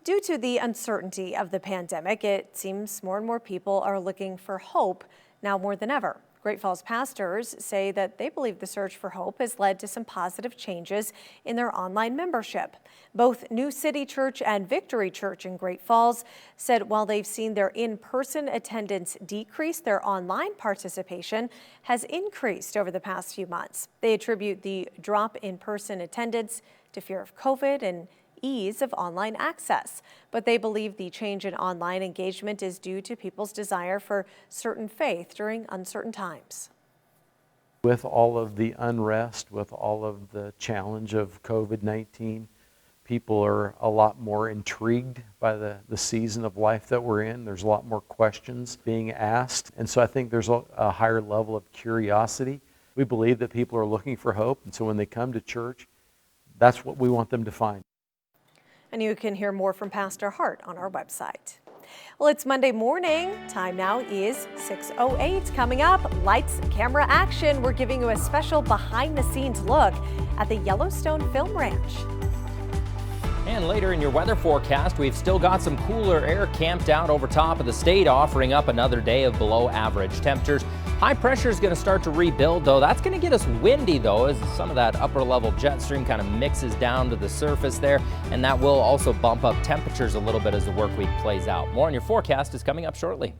Due to the uncertainty of the pandemic, it seems more and more people are looking for hope now more than ever. Great Falls pastors say that they believe the search for hope has led to some positive changes in their online membership. Both New City Church and Victory Church in Great Falls said while they've seen their in-person attendance decrease, their online participation has increased over the past few months. They attribute the drop in person attendance to fear of COVID and ease of online access, but they believe the change in online engagement is due to people's desire for certain faith during uncertain times. With all of the unrest, with all of the challenge of COVID-19, people are a lot more intrigued by the season of life that we're in. There's a lot more questions being asked, and so I think there's a higher level of curiosity. We believe that people are looking for hope, and so when they come to church, that's what we want them to find. And you can hear more from Pastor Hart on our website. Well, it's Monday morning. Time now is 6:08. Coming up, lights, camera, action. We're giving you a special behind-the-scenes look at the Yellowstone Film Ranch. And later in your weather forecast, we've still got some cooler air camped out over top of the state, offering up another day of below average temperatures. High pressure is going to start to rebuild, though. That's going to get us windy, though, as some of that upper level jet stream kind of mixes down to the surface there. And that will also bump up temperatures a little bit as the work week plays out. More on your forecast is coming up shortly.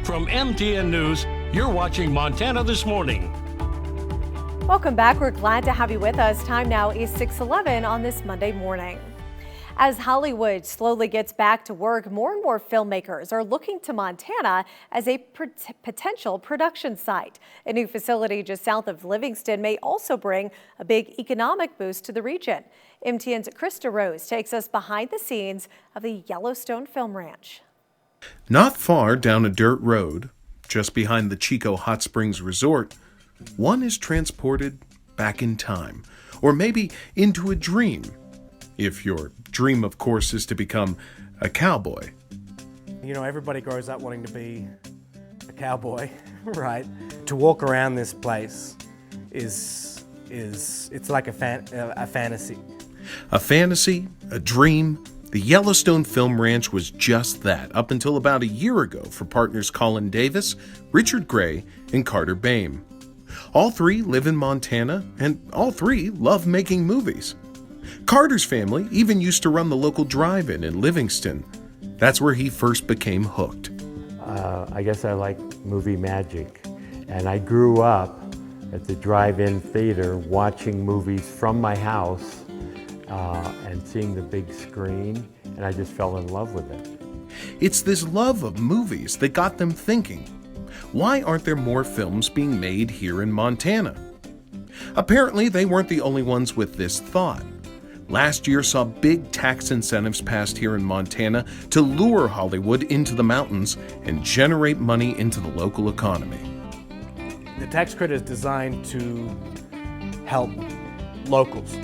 From MTN News, you're watching Montana This Morning. Welcome back. We're glad to have you with us. Time now is 6:11 on this Monday morning. As Hollywood slowly gets back to work, more and more filmmakers are looking to Montana as a potential production site. A new facility just south of Livingston may also bring a big economic boost to the region. MTN's Krista Rose takes us behind the scenes of the Yellowstone Film Ranch. Not far down a dirt road, just behind the Chico Hot Springs Resort, one is transported back in time, or maybe into a dream. If your dream, of course, is to become a cowboy. You know, everybody grows up wanting to be a cowboy, right? To walk around this place it's like a fantasy. A fantasy, a dream. The Yellowstone Film Ranch was just that up until about a year ago for partners Colin Davis, Richard Gray, and Carter Baim. All three live in Montana, and all three love making movies. Carter's family even used to run the local drive-in in Livingston. That's where he first became hooked. I guess I like movie magic, and I grew up at the drive-in theater watching movies from my house and seeing the big screen, and I just fell in love with it. It's this love of movies that got them thinking, why aren't there more films being made here in Montana? Apparently, they weren't the only ones with this thought. Last year saw big tax incentives passed here in Montana to lure Hollywood into the mountains and generate money into the local economy. The tax credit is designed to help locals.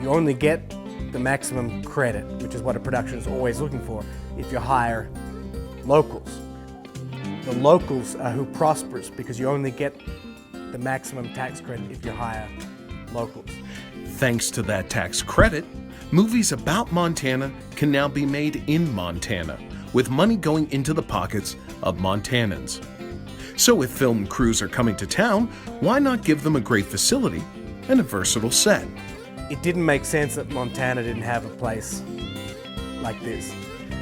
You only get the maximum credit, which is what a production is always looking for, if you hire locals. The locals are who prospers because you only get the maximum tax credit if you hire locals. Thanks to that tax credit, movies about Montana can now be made in Montana, with money going into the pockets of Montanans. So if film crews are coming to town, why not give them a great facility and a versatile set? It didn't make sense that Montana didn't have a place like this.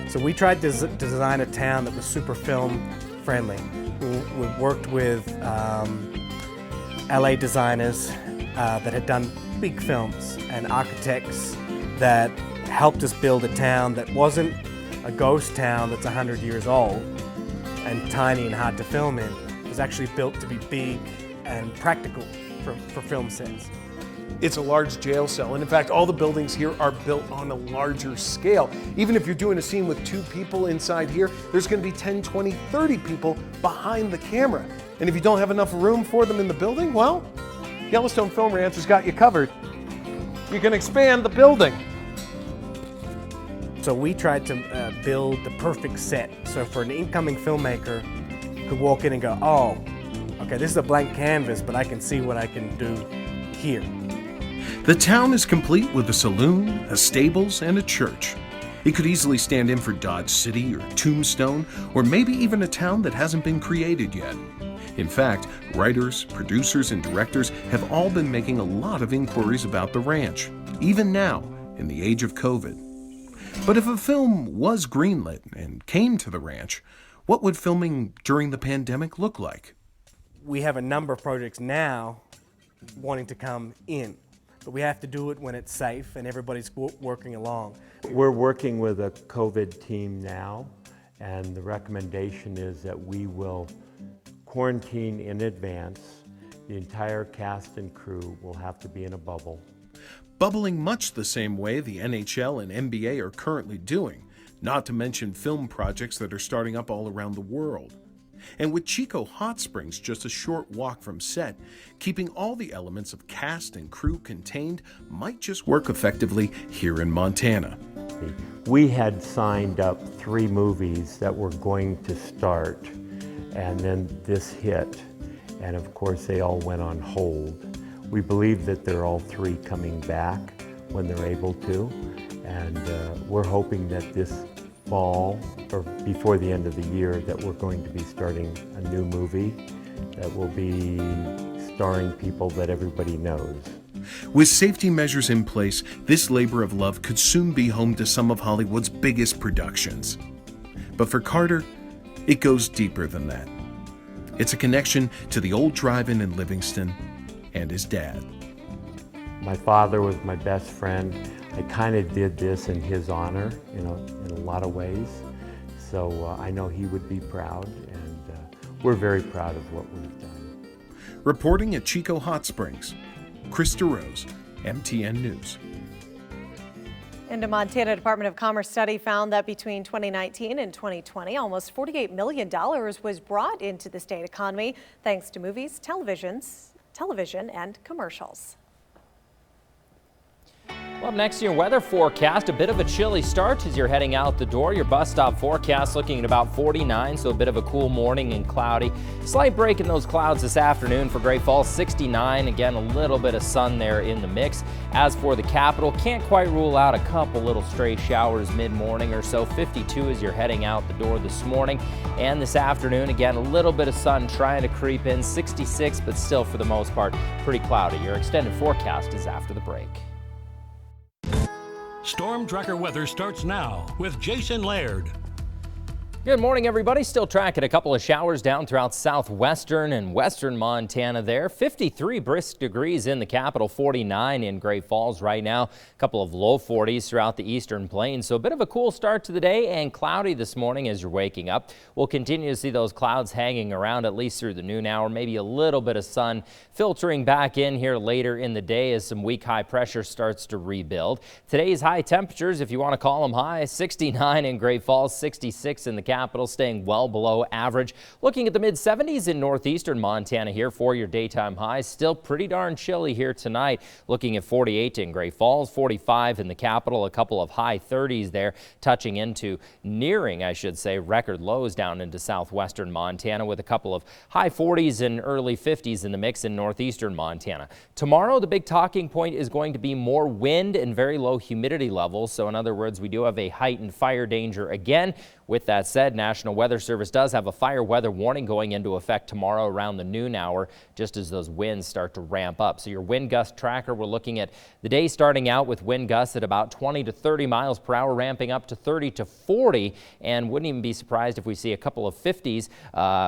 So we tried to design a town that was super film friendly. We worked with LA designers that had done big films and architects that helped us build a town that wasn't a ghost town that's 100 years old and tiny and hard to film in. It was actually built to be big and practical for film sets. It's a large jail cell, and in fact, all the buildings here are built on a larger scale. Even if you're doing a scene with 2 people inside here, there's going to be 10, 20, 30 people behind the camera. And if you don't have enough room for them in the building, well, Yellowstone Film Ranch has got you covered. You can expand the building. So we tried to build the perfect set. So for an incoming filmmaker could walk in and go, oh, okay, this is a blank canvas, but I can see what I can do here. The town is complete with a saloon, a stables, and a church. It could easily stand in for Dodge City or Tombstone, or maybe even a town that hasn't been created yet. In fact, writers, producers, and directors have all been making a lot of inquiries about the ranch, even now, in the age of COVID. But if a film was greenlit and came to the ranch, what would filming during the pandemic look like? We have a number of projects now wanting to come in, but we have to do it when it's safe and everybody's working along. We're working with a COVID team now, and the recommendation is that we will quarantine in advance. The entire cast and crew will have to be in a bubble. Bubbling much the same way the NHL and NBA are currently doing, not to mention film projects that are starting up all around the world. And with Chico Hot Springs just a short walk from set, keeping all the elements of cast and crew contained might just work effectively here in Montana. We had signed up 3 movies that were going to start, and then this hit, and of course they all went on hold. We believe that they're all 3 coming back when they're able to, and we're hoping that this fall, or before the end of the year, that we're going to be starting a new movie that will be starring people that everybody knows. With safety measures in place, this labor of love could soon be home to some of Hollywood's biggest productions. But for Carter, it goes deeper than that. It's a connection to the old drive-in in Livingston and his dad. My father was my best friend. I kind of did this in his honor, in a lot of ways. So I know he would be proud, and we're very proud of what we've done. Reporting at Chico Hot Springs, Chris DeRose, MTN News. And a Montana Department of Commerce study found that between 2019 and 2020, almost $48 million was brought into the state economy thanks to movies, television, and commercials. Well, up next, your weather forecast, a bit of a chilly start as you're heading out the door. Your bus stop forecast looking at about 49, so a bit of a cool morning and cloudy. Slight break in those clouds this afternoon for Great Falls, 69. Again, a little bit of sun there in the mix. As for the capital, can't quite rule out a couple little stray showers mid-morning or so. 52 as you're heading out the door this morning. And this afternoon, again, a little bit of sun trying to creep in. 66, but still for the most part, pretty cloudy. Your extended forecast is after the break. Storm Tracker weather starts now with Jason Laird. Good morning, everybody. Still tracking a couple of showers down throughout southwestern and western Montana there. 53 brisk degrees in the capital, 49 in Great Falls right now. A couple of low 40s throughout the eastern plains. So a bit of a cool start to the day and cloudy this morning as you're waking up. We'll continue to see those clouds hanging around at least through the noon hour. Maybe a little bit of sun filtering back in here later in the day as some weak high pressure starts to rebuild. Today's high temperatures, if you want to call them high, 69 in Great Falls, 66 in the capital, staying well below average. Looking at the mid 70s in northeastern Montana here for your daytime highs. Still pretty darn chilly here tonight. Looking at 48 in Great Falls, 45 in the capital, a couple of high 30s there, touching into nearing, I should say, record lows down into southwestern Montana with a couple of high 40s and early 50s in the mix in northeastern Montana. Tomorrow, the big talking point is going to be more wind and very low humidity levels. So in other words, we do have a heightened fire danger again. With that said, National Weather Service does have a fire weather warning going into effect tomorrow around the noon hour, just as those winds start to ramp up. So your wind gust tracker, we're looking at the day starting out with wind gusts at about 20 to 30 miles per hour, ramping up to 30 to 40, and wouldn't even be surprised if we see a couple of 50s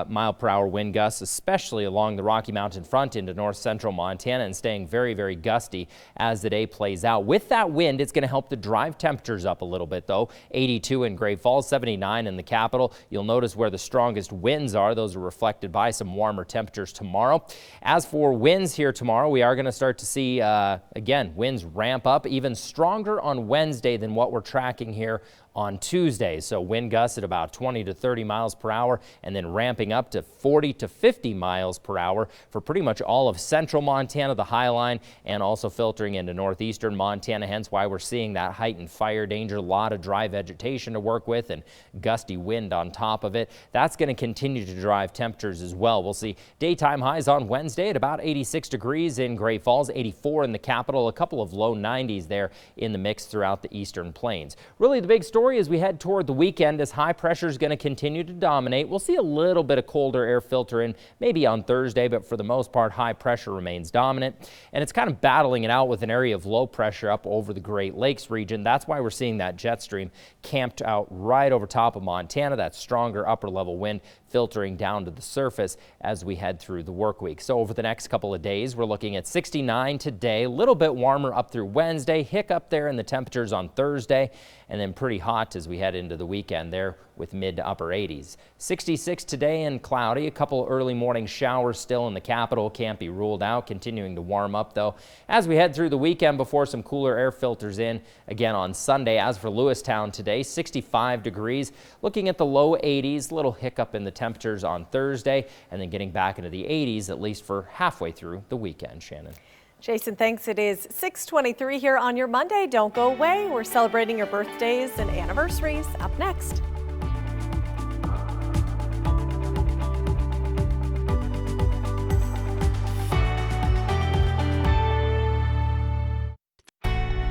mile per hour wind gusts, especially along the Rocky Mountain front into north central Montana, and staying very, very gusty as the day plays out. With that wind, it's going to help to drive temperatures up a little bit, though. 82 in Great Falls, 79 in the capital. You'll notice where the strongest winds are. Those are reflected by some warmer temperatures tomorrow. As for winds here tomorrow, we are going to start to see, again, winds ramp up even stronger on Wednesday than what we're tracking here on Tuesday. So wind gusts at about 20 to 30 miles per hour and then ramping up to 40 to 50 miles per hour for pretty much all of central Montana, the High Line, and also filtering into northeastern Montana, hence why we're seeing that heightened fire danger. A lot of dry vegetation to work with and gusty wind on top of it. That's going to continue to drive temperatures as well. We'll see daytime highs on Wednesday at about 86 degrees in Great Falls, 84 in the capital, a couple of low 90s there in the mix throughout the eastern plains. Really the big story as we head toward the weekend is high pressure is going to continue to dominate. We'll see a little bit of colder air filter in maybe on Thursday, but for the most part, high pressure remains dominant. And it's kind of battling it out with an area of low pressure up over the Great Lakes region. That's why we're seeing that jet stream camped out right over top of Montana, that stronger upper level wind filtering down to the surface as we head through the work week. So over the next couple of days, we're looking at 69 today, a little bit warmer up through Wednesday, hiccup there in the temperatures on Thursday, and then pretty hot as we head into the weekend there with mid to upper 80s. 66 today and cloudy, a couple early morning showers still in the capital, can't be ruled out, continuing to warm up though as we head through the weekend before some cooler air filters in again on Sunday. As for Lewistown today, 65 degrees, looking at the low 80s, little hiccup in the temperatures on Thursday, and then getting back into the 80s at least for halfway through the weekend. Shannon. Jason, thanks. It is 6:23 here on your Monday. Don't go away. We're celebrating your birthdays and anniversaries up next.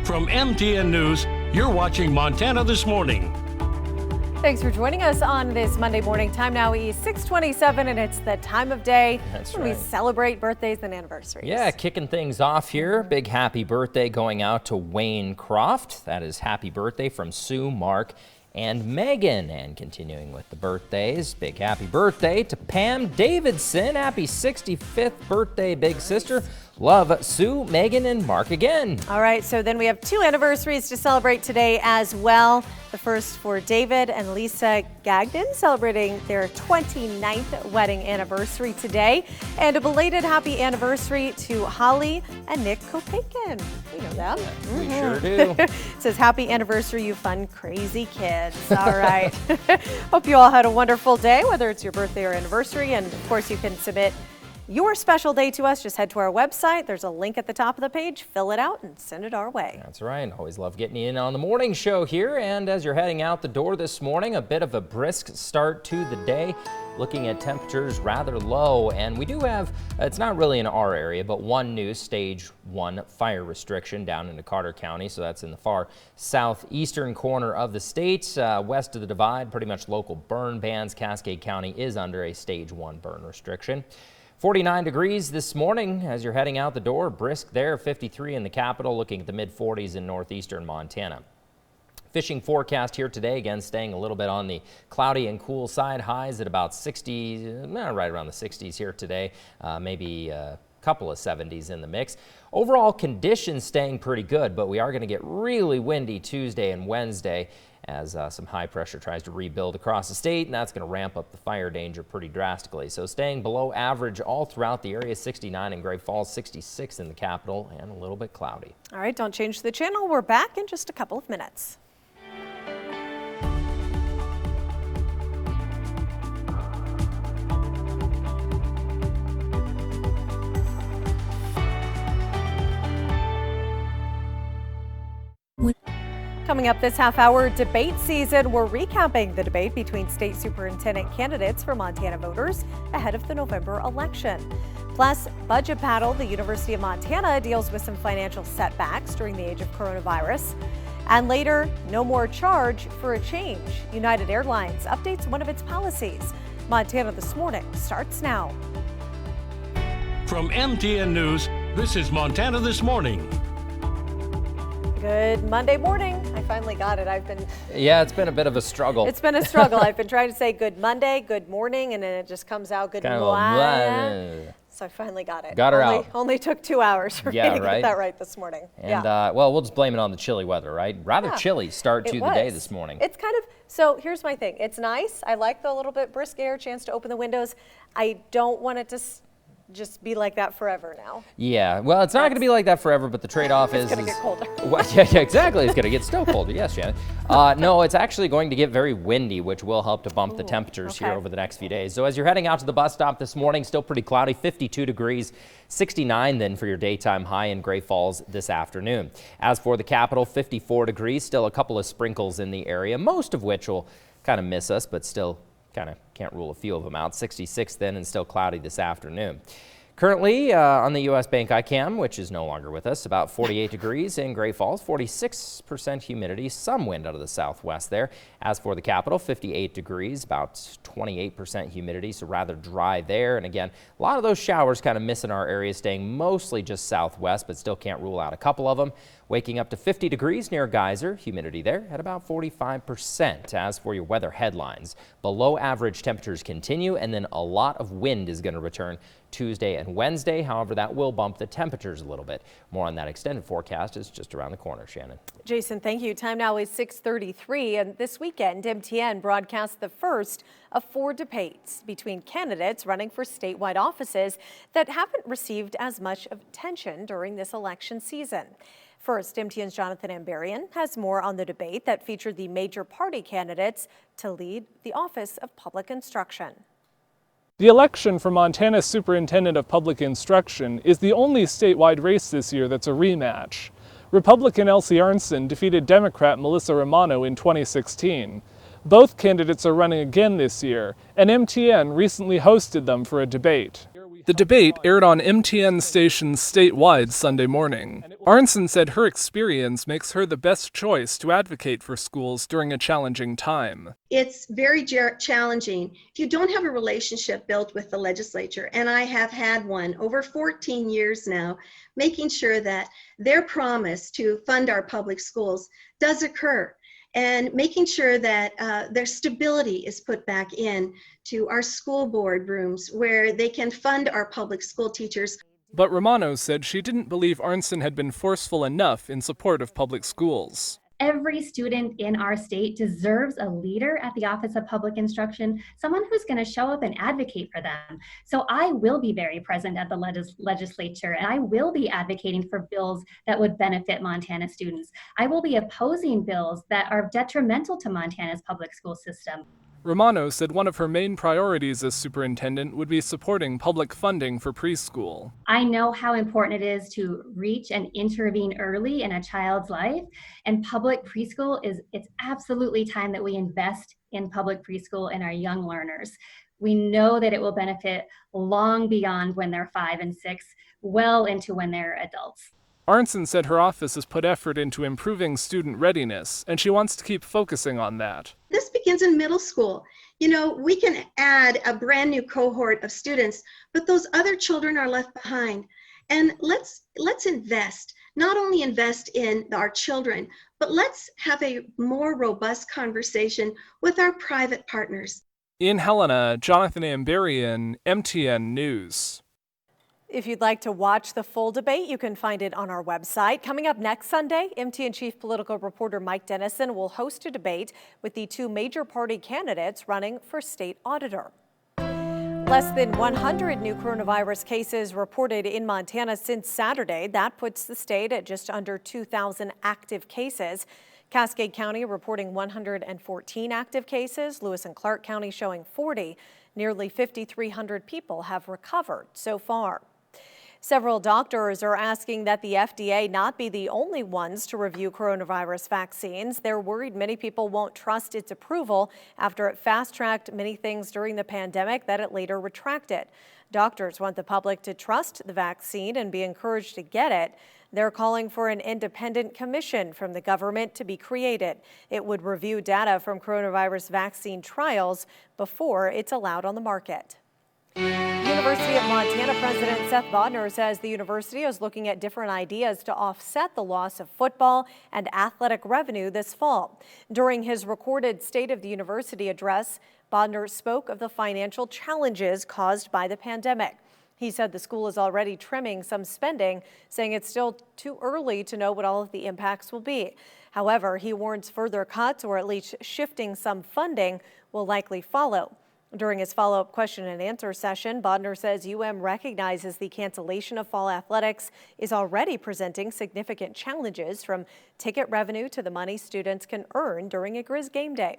From MTN News, you're watching Montana This Morning. Thanks for joining us on this Monday morning. Time now is 6:27, and it's the time of day when we celebrate birthdays and anniversaries. Yeah, kicking things off here. Big happy birthday going out to Wayne Croft. That is happy birthday from Sue, Mark, and Megan. And continuing with the birthdays, big happy birthday to Pam Davidson. Happy 65th birthday, big sister. Love, Sue, Megan, and Mark again. All right, so then we have two anniversaries to celebrate today as well. The first for David and Lisa Gagnon, celebrating their 29th wedding anniversary today. And a belated happy anniversary to Holly and Nick Kopakin. We know them. We sure do. It says, happy anniversary, you fun, crazy kids. All right. Hope you all had a wonderful day, whether it's your birthday or anniversary. And of course, you can submit your special day to us, just head to our website. There's a link at the top of the page. Fill it out and send it our way. That's right. Always love getting you in on the morning show here. And as you're heading out the door this morning, a bit of a brisk start to the day. Looking at temperatures rather low, and we do have, it's not really in our area, but one new stage 1 fire restriction down into Carter County. So that's in the far southeastern corner of the state, west of the divide. Pretty much local burn bans. Cascade County is under a stage 1 burn restriction. 49 degrees this morning as you're heading out the door. Brisk there, 53 in the capital, looking at the mid-40s in northeastern Montana. Fishing forecast here today, again, staying a little bit on the cloudy and cool side. Highs at about 60, right around the 60s here today. Maybe a couple of 70s in the mix. Overall conditions staying pretty good, but we are going to get really windy Tuesday and Wednesday as some high pressure tries to rebuild across the state, and that's going to ramp up the fire danger pretty drastically. So staying below average all throughout the area. 69 in Great Falls, 66 in the capital, and a little bit cloudy. All right, don't change the channel. We're back in just a couple of minutes. Coming up this half-hour debate season, we're recapping the debate between state superintendent candidates for Montana voters ahead of the November election. Plus, budget battle, the University of Montana deals with some financial setbacks during the age of coronavirus. And later, no more charge for a change. United Airlines updates one of its policies. Montana This Morning starts now. From MTN News, this is Montana This Morning. Good Monday morning. I finally got it. Yeah, it's been a bit of a struggle. It's been a struggle. I've been trying to say good Monday, good morning, and then it just comes out good morning. So I finally got it. Got her out. Only took 2 hours for me to get that right this morning. And well, we'll just blame it on the chilly weather, right? Rather chilly start to the day this morning. It's kind of, so here's my thing. It's nice. I like the little bit brisk air, chance to open the windows. I don't want it to just be like that forever now. Yeah, well, it's not going to be like that forever, but the trade-off is... It's going to get colder. Well, yeah, exactly. It's going to get still colder. Yes, Shannon. No, it's actually going to get very windy, which will help to bump the temperatures here over the next few days. So as you're heading out to the bus stop this morning, still pretty cloudy, 52 degrees, 69 then for your daytime high in Great Falls this afternoon. As for the capital, 54 degrees, still a couple of sprinkles in the area, most of which will kind of miss us, but still kind of can't rule a few of them out. 66 then and still cloudy this afternoon. Currently on the U.S. Bank ICAM, which is no longer with us, about 48 degrees in Great Falls, 46% humidity, some wind out of the southwest there. As for the capital, 58 degrees, about 28% humidity, so rather dry there. And again, a lot of those showers kind of missing our area, staying mostly just southwest, but still can't rule out a couple of them. Waking up to 50 degrees near Geyser, humidity there at about 45%. As for your weather headlines, below average temperatures continue, and then a lot of wind is going to return Tuesday and Wednesday. However, that will bump the temperatures a little bit. More on that extended forecast is just around the corner. Shannon. Jason, thank you. Time now is 6:33, and this weekend, MTN broadcasts the first of 4 debates between candidates running for statewide offices that haven't received as much attention during this election season. First, MTN's Jonathan Ambarian has more on the debate that featured the major party candidates to lead the Office of Public Instruction. The election for Montana's Superintendent of Public Instruction is the only statewide race this year that's a rematch. Republican Elsie Arntzen defeated Democrat Melissa Romano in 2016. Both candidates are running again this year, and MTN recently hosted them for a debate. The debate aired on MTN stations statewide Sunday morning. Arntzen said her experience makes her the best choice to advocate for schools during a challenging time. It's very challenging if you don't have a relationship built with the legislature, and I have had one over 14 years now, making sure that their promise to fund our public schools does occur, and making sure that their stability is put back in to our school board rooms where they can fund our public school teachers. But Romano said she didn't believe Arntzen had been forceful enough in support of public schools. Every student in our state deserves a leader at the Office of Public Instruction, someone who's going to show up and advocate for them. So I will be very present at the legislature, and I will be advocating for bills that would benefit Montana students. I will be opposing bills that are detrimental to Montana's public school system. Romano said one of her main priorities as superintendent would be supporting public funding for preschool. I know how important it is to reach and intervene early in a child's life, and public preschool it's absolutely time that we invest in public preschool and our young learners. We know that it will benefit long beyond when they're 5 and 6, well into when they're adults. Arnson said her office has put effort into improving student readiness, and she wants to keep focusing on that. This begins in middle school. You know, we can add a brand new cohort of students, but those other children are left behind. And let's invest, not only invest in our children, but let's have a more robust conversation with our private partners. In Helena, Jonathan Amberian, MTN News. If you'd like to watch the full debate, you can find it on our website. Coming up next Sunday, MTN Chief Political Reporter Mike Dennison will host a debate with the two major party candidates running for state auditor. Less than 100 new coronavirus cases reported in Montana since Saturday. That puts the state at just under 2,000 active cases. Cascade County reporting 114 active cases. Lewis and Clark County showing 40. Nearly 5,300 people have recovered so far. Several doctors are asking that the FDA not be the only ones to review coronavirus vaccines. They're worried many people won't trust its approval after it fast-tracked many things during the pandemic that it later retracted. Doctors want the public to trust the vaccine and be encouraged to get it. They're calling for an independent commission from the government to be created. It would review data from coronavirus vaccine trials before it's allowed on the market. University of Montana President Seth Bodnar says the university is looking at different ideas to offset the loss of football and athletic revenue this fall. During his recorded State of the University address, Bodnar spoke of the financial challenges caused by the pandemic. He said the school is already trimming some spending, saying it's still too early to know what all of the impacts will be. However, he warns further cuts or at least shifting some funding will likely follow. During his follow-up question and answer session, Bodnar says recognizes the cancellation of fall athletics is already presenting significant challenges, from ticket revenue to the money students can earn during a Grizz game day.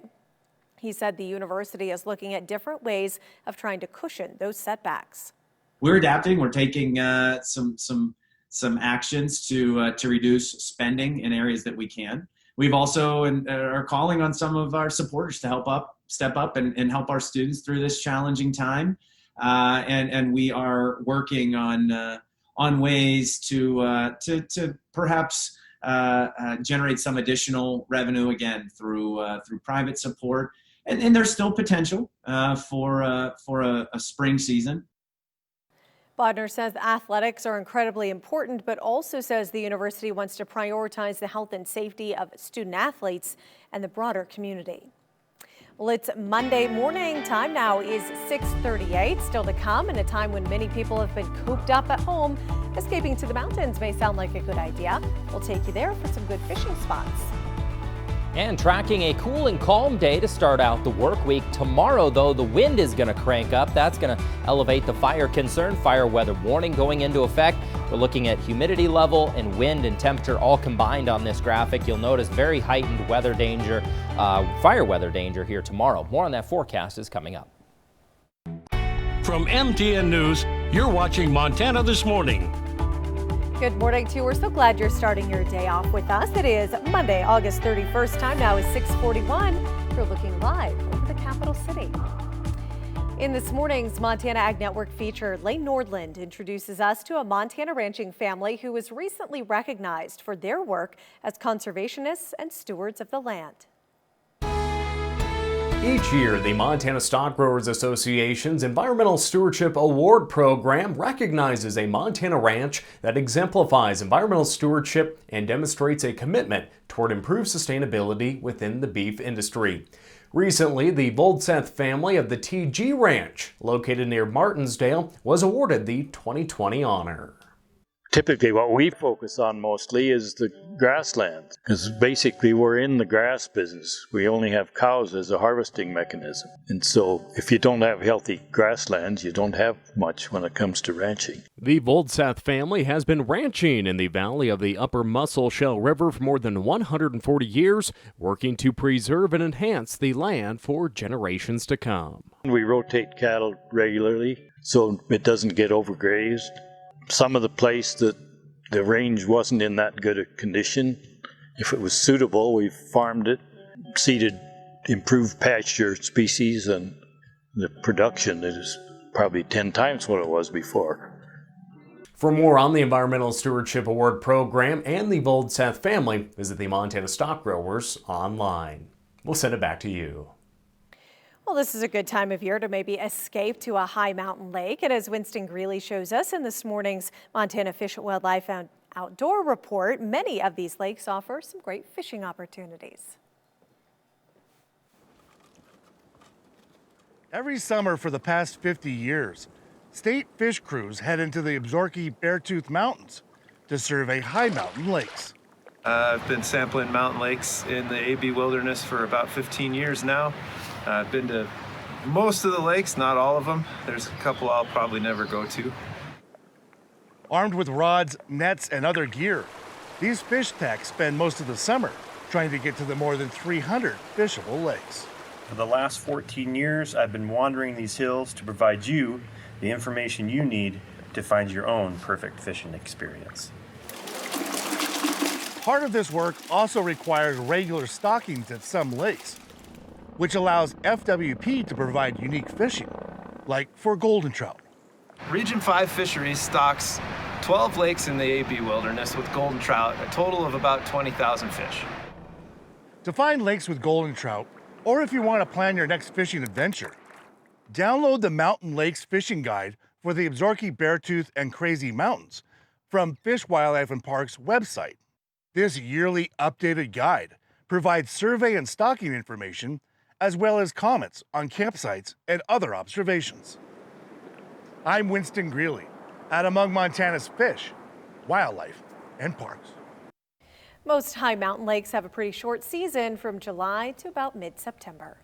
He said the university is looking at different ways of trying to cushion those setbacks. We're adapting. We're taking some actions to reduce spending in areas that we can. We've also are calling on some of our supporters to step up and help our students through this challenging time. And we are working on ways to perhaps generate some additional revenue again through private support. And there's still potential for a spring season. Bodnar says athletics are incredibly important, but also says the university wants to prioritize the health and safety of student athletes and the broader community. Well, it's Monday morning. Time now is 6:38. Still to come, in a time when many people have been cooped up at home, escaping to the mountains may sound like a good idea. We'll take you there for some good fishing spots. And tracking a cool and calm day to start out the work week. Tomorrow, though, the wind is going to crank up. That's going to elevate the fire concern. Fire weather warning going into effect. We're looking at humidity level and wind and temperature all combined on this graphic. You'll notice very heightened weather danger, fire weather danger here tomorrow. More on that forecast is coming up. From MTN News, you're watching Montana This Morning. Good morning to you. We're so glad you're starting your day off with us. It is Monday, August 31st. Time now is 6:41. We're looking live over the capital city. In this morning's Montana Ag Network feature, Lane Nordland introduces us to a Montana ranching family who was recently recognized for their work as conservationists and stewards of the land. Each year, the Montana Stock Growers Association's Environmental Stewardship Award Program recognizes a Montana ranch that exemplifies environmental stewardship and demonstrates a commitment toward improved sustainability within the beef industry. Recently, the Voldseth family of the TG Ranch, located near Martinsdale, was awarded the 2020 honor. Typically what we focus on mostly is the grasslands, because basically we're in the grass business. We only have cows as a harvesting mechanism. And so if you don't have healthy grasslands, you don't have much when it comes to ranching. The Voldsath family has been ranching in the valley of the Upper Musselshell River for more than 140 years, working to preserve and enhance the land for generations to come. We rotate cattle regularly so it doesn't get overgrazed. Some of the place that the range wasn't in that good a condition, if it was suitable, we farmed it, seeded improved pasture species, and the production is probably 10 times what it was before. For more on the Environmental Stewardship Award Program and the Voldsath family, visit the Montana Stock Growers online. We'll send it back to you. Well, this is a good time of year to maybe escape to a high mountain lake. And as Winston Greeley shows us in this morning's Montana Fish and Wildlife Outdoor Report, many of these lakes offer some great fishing opportunities. Every summer for the past 50 years, state fish crews head into the Absaroka-Beartooth Mountains to survey high mountain lakes. I've been sampling mountain lakes in the AB Wilderness for about 15 years now. I've been to most of the lakes, not all of them. There's a couple I'll probably never go to. Armed with rods, nets, and other gear, these fish techs spend most of the summer trying to get to the more than 300 fishable lakes. For the last 14 years, I've been wandering these hills to provide you the information you need to find your own perfect fishing experience. Part of this work also requires regular stockings at some lakes, which allows FWP to provide unique fishing, like for golden trout. Region 5 Fisheries stocks 12 lakes in the AB Wilderness with golden trout, a total of about 20,000 fish. To find lakes with golden trout, or if you want to plan your next fishing adventure, download the Mountain Lakes Fishing Guide for the Absaroka-Beartooth and Crazy Mountains from Fish, Wildlife and Parks website. This yearly updated guide provides survey and stocking information, as well as comments on campsites and other observations. I'm Winston Greeley at Among Montana's Fish, Wildlife, and Parks. Most high mountain lakes have a pretty short season from July to about mid-September.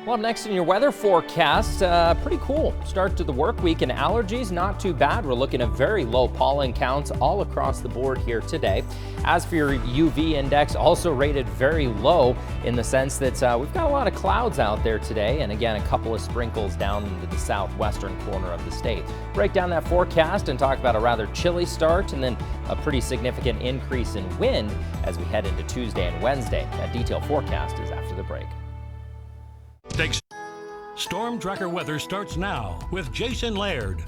Well, up next in your weather forecast, pretty cool start to the work week, and allergies not too bad. We're looking at very low pollen counts all across the board here today. As for your UV index, also rated very low in the sense that we've got a lot of clouds out there today, and again, a couple of sprinkles down into the southwestern corner of the state. Break down that forecast and talk about a rather chilly start and then a pretty significant increase in wind as we head into Tuesday and Wednesday. That detailed forecast is after the break. Storm Tracker weather starts now with Jason Laird.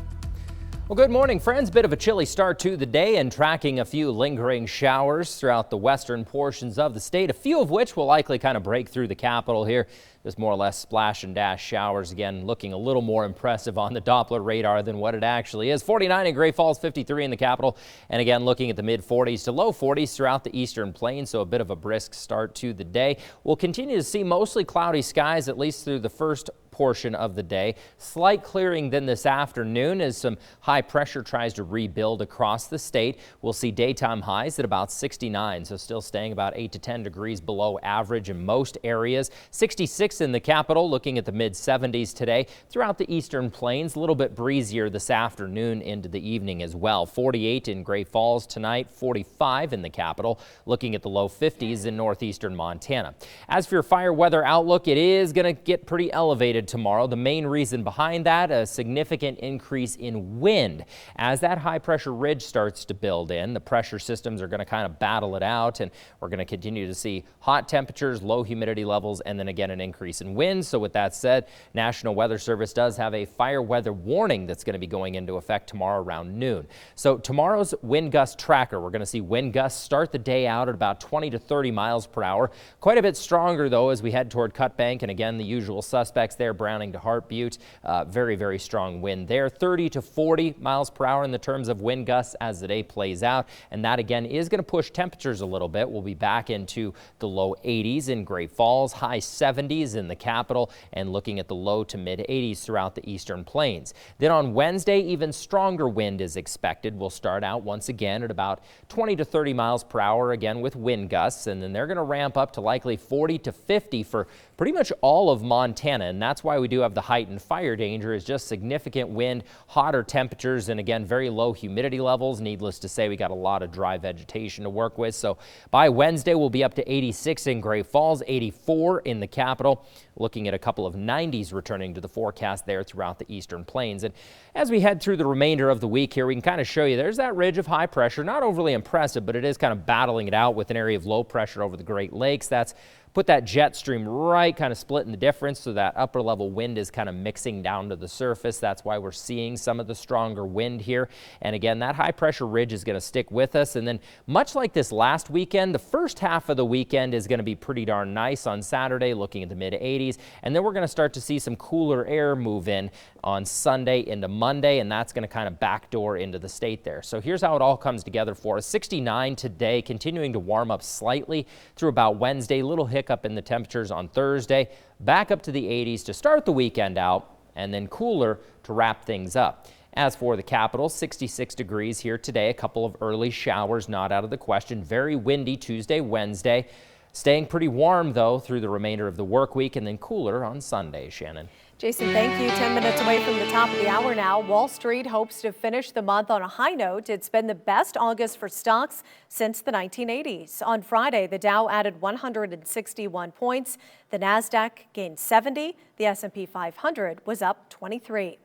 Well, good morning, friends. Bit of a chilly start to the day and tracking a few lingering showers throughout the western portions of the state, a few of which will likely kind of break through the capital here. Just more or less splash and dash showers, again looking a little more impressive on the Doppler radar than what it actually is. 49 in Great Falls, 53 in the capital, and again looking at the mid 40s to low 40s throughout the eastern plains, so a bit of a brisk start to the day. We'll continue to see mostly cloudy skies at least through the first portion of the day. Slight clearing then this afternoon as some high pressure tries to rebuild across the state. We'll see daytime highs at about 69, so still staying about 8 to 10 degrees below average in most areas. 66 in the capital, looking at the mid 70s today. Throughout the eastern plains, a little bit breezier this afternoon into the evening as well. 48 in Great Falls tonight, 45 in the capital, looking at the low 50s in northeastern Montana. As for your fire weather outlook, it is going to get pretty elevated tomorrow. The main reason behind that, a significant increase in wind. As that high pressure ridge starts to build in, the pressure systems are going to kind of battle it out, and we're going to continue to see hot temperatures, low humidity levels, and then again an increase in wind. So with that said, National Weather Service does have a fire weather warning that's going to be going into effect tomorrow around noon. So tomorrow's wind gust tracker, we're going to see wind gusts start the day out at about 20 to 30 miles per hour. Quite a bit stronger though as we head toward Cut Bank, and again the usual suspects there there, Browning to Hart Butte. Very, very strong wind there. 30 to 40 miles per hour in the terms of wind gusts as the day plays out. And that again is going to push temperatures a little bit. We'll be back into the low 80s in Great Falls, high 70s in the capital, and looking at the low to mid 80s throughout the eastern plains. Then on Wednesday, even stronger wind is expected. We'll start out once again at about 20 to 30 miles per hour again with wind gusts, and then they're going to ramp up to likely 40 to 50 for pretty much all of Montana, and that's why we do have the heightened fire danger, is just significant wind, hotter temperatures, and again, very low humidity levels. Needless to say, we got a lot of dry vegetation to work with. So by Wednesday, we'll be up to 86 in Great Falls, 84 in the capital. Looking at a couple of 90s returning to the forecast there throughout the eastern plains. And as we head through the remainder of the week here, we can kind of show you there's that ridge of high pressure, not overly impressive, but it is kind of battling it out with an area of low pressure over the Great Lakes. That's put that jet stream right kind of splitting the difference, so that upper level wind is kind of mixing down to the surface. That's why we're seeing some of the stronger wind here. And again, that high pressure ridge is going to stick with us. And then much like this last weekend, the first half of the weekend is going to be pretty darn nice on Saturday, looking at the mid 80s. And then we're going to start to see some cooler air move in on Sunday into Monday, and that's going to kind of backdoor into the state there. So here's how it all comes together for us. 69 today, continuing to warm up slightly through about Wednesday. Little hiccup in the temperatures on Thursday, back up to the 80s to start the weekend out, and then cooler to wrap things up. As for the capital, 66 degrees here today. A couple of early showers not out of the question. Very windy Tuesday, Wednesday. Staying pretty warm, though, through the remainder of the work week, and then cooler on Sunday. Shannon. Jason, thank you. 10 minutes away from the top of the hour now. Wall Street hopes to finish the month on a high note. It's been the best August for stocks since the 1980s. On Friday, the Dow added 161 points. The Nasdaq gained 70. The S&P 500 was up 23.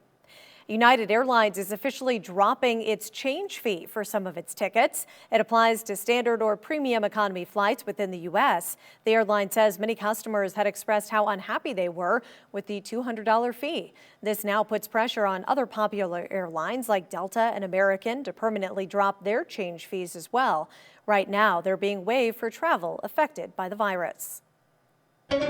United Airlines is officially dropping its change fee for some of its tickets. It applies to standard or premium economy flights within the U.S. The airline says many customers had expressed how unhappy they were with the $200 fee. This now puts pressure on other popular airlines like Delta and American to permanently drop their change fees as well. Right now, they're being waived for travel affected by the virus.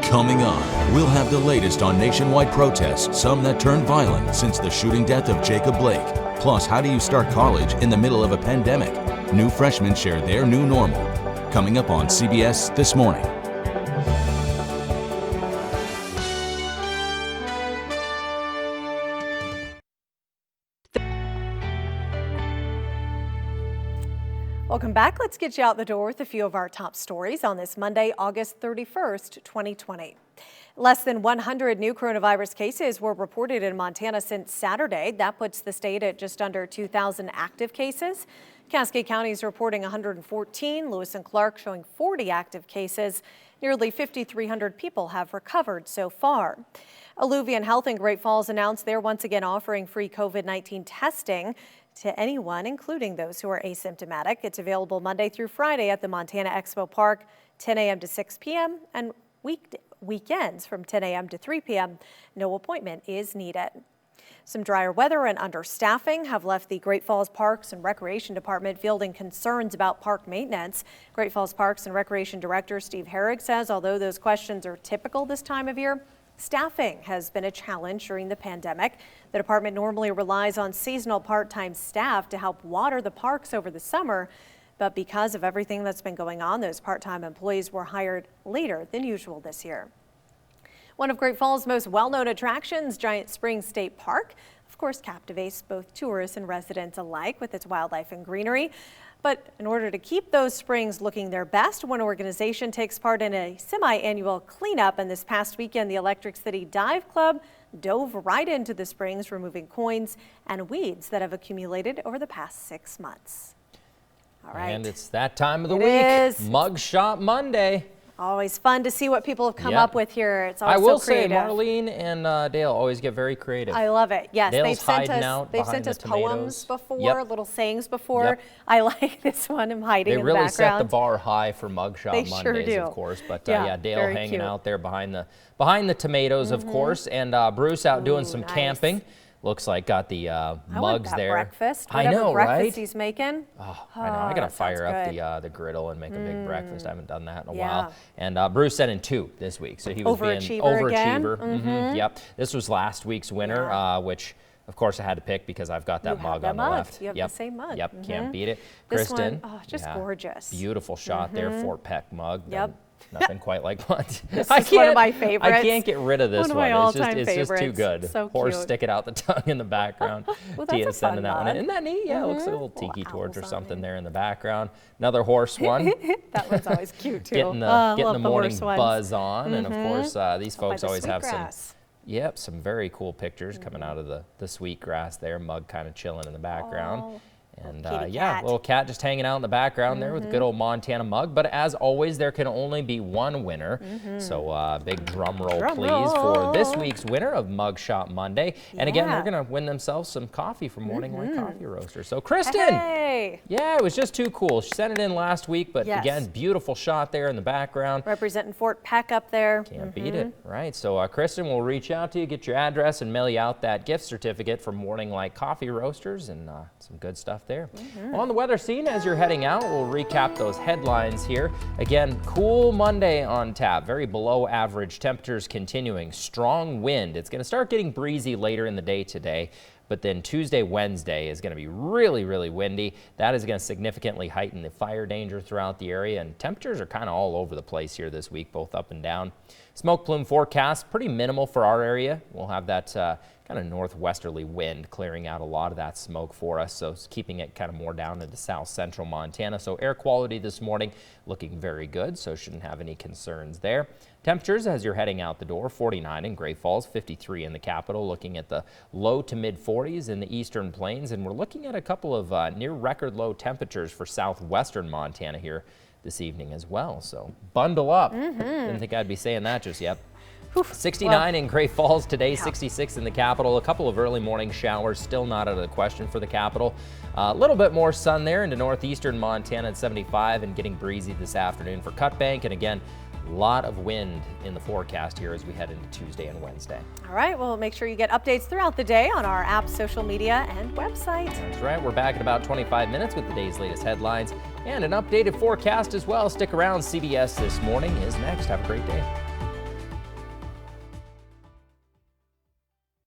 Coming on, we'll have the latest on nationwide protests, some that turned violent since the shooting death of Jacob Blake. Plus, how do you start college in the middle of a pandemic? New freshmen share their new normal. Coming up on CBS This Morning. Welcome back. Let's get you out the door with a few of our top stories on this Monday, August 31st, 2020. Less than 100 new coronavirus cases were reported in Montana since Saturday. That puts the state at just under 2,000 active cases. Cascade County is reporting 114, Lewis and Clark showing 40 active cases. Nearly 5,300 people have recovered so far. Alluvian Health in Great Falls announced they're once again offering free COVID-19 testing to anyone, including those who are asymptomatic. It's available Monday through Friday at the Montana Expo Park, 10 a.m. to 6 p.m. and weekends from 10 a.m. to 3 p.m. No appointment is needed. Some drier weather and understaffing have left the Great Falls Parks and Recreation Department fielding concerns about park maintenance. Great Falls Parks and Recreation Director Steve Herrig says although those questions are typical this time of year, staffing has been a challenge during the pandemic. The department normally relies on seasonal part-time staff to help water the parks over the summer, but because of everything that's been going on, those part-time employees were hired later than usual this year. One of Great Falls' most well-known attractions, Giant Springs State Park, of course, captivates both tourists and residents alike with its wildlife and greenery. But in order to keep those springs looking their best, one organization takes part in a semi-annual cleanup. And this past weekend, the Electric City Dive Club dove right into the springs, removing coins and weeds that have accumulated over the past 6 months. All right. And it's that time of the It week. is. Mugshot Monday. Always fun to see what people have come up with here. It's always I will so say creative. Marlene and Dale always get very creative. I love it. Yes, Dale's hiding out they've behind sent us the tomatoes. poems before, Yep. little sayings before. Yep. I like this one. I'm hiding They in really the set the background. bar high for Mugshot They Mondays, sure do. of course. But Yeah, yeah, Dale very hanging cute. out there behind the tomatoes, of course, and Bruce out doing some nice. camping. looks like. Got the I want mugs that there. breakfast. I know, breakfast right? he's making. Oh, I know. I gotta that sounds fire up good. the griddle and make a big breakfast. I haven't done that in a Yeah. while. And Bruce sent in 2 this week, so he was being Overachiever again? overachiever. Yep. This was last week's winner, which of course I had to pick because I've got that You mug have on that the mug. left. You have Yep. the same mug. Yep. Can't beat it. This Kristen. one, just gorgeous. Beautiful shot there, Fort Peck mug. Yep. Nothing quite like Montana. This is one of my favorites. I can't get rid of this One of one. my all-time It's just too favorites. good. So Horse cute. sticking out the tongue in the background. Well, that's Tia a sending fun that one in. mug. Isn't that neat? Yeah, it looks like a little tiki torch or something there in the background. Another horse one. That one's always cute too. Getting the, love getting the morning horse ones. buzz on. And of course, these Up by folks the always have sweetgrass. some very cool pictures coming out of the sweet grass there. Mug kind of chilling in the background. Oh, And kitty yeah, cat. little cat just hanging out in the background there with a good old Montana mug. But as always, there can only be one winner. So big drum roll, please, for this week's winner of Mug Shop Monday. And again, they're going to win themselves some coffee from Morning Light Coffee Roaster. So Kristen, Hey! yeah, it was just too cool. She sent it in last week, but Yes. again, beautiful shot there in the background. Representing Fort Peck up there. Can't beat it, right? So Kristen will reach out to you, get your address, and mail you out that gift certificate from Morning Light Coffee Roasters, and some good stuff there. On the weather scene, as you're heading out, we'll recap those headlines here. Again, cool Monday on tap. Very below average temperatures continuing. Strong wind. It's going to start getting breezy later in the day today. But then Tuesday, Wednesday is going to be really, really windy. That is going to significantly heighten the fire danger throughout the area. And temperatures are kind of all over the place here this week, both up and down. Smoke plume forecast, pretty minimal for our area. We'll have that kind of northwesterly wind clearing out a lot of that smoke for us. So it's keeping it kind of more down into south central Montana. So air quality this morning looking very good. So shouldn't have any concerns there. Temperatures as you're heading out the door, 49 in Great Falls, 53 in the capital, looking at the low to mid 40s in the eastern plains. And we're looking at a couple of near record low temperatures for southwestern Montana here this evening as well. So bundle up. Didn't think I'd be saying that just yet. 69 in Great Falls today, 66 in the capital. A couple of early morning showers, still not out of the question for the capital. A little bit more sun there into northeastern Montana at 75 and getting breezy this afternoon for Cutbank. And again, a lot of wind in the forecast here as we head into Tuesday and Wednesday. All right, well, make sure you get updates throughout the day on our app, social media, and website. That's right. We're back in about 25 minutes with the day's latest headlines and an updated forecast as well. Stick around. CBS This Morning is next. Have a great day.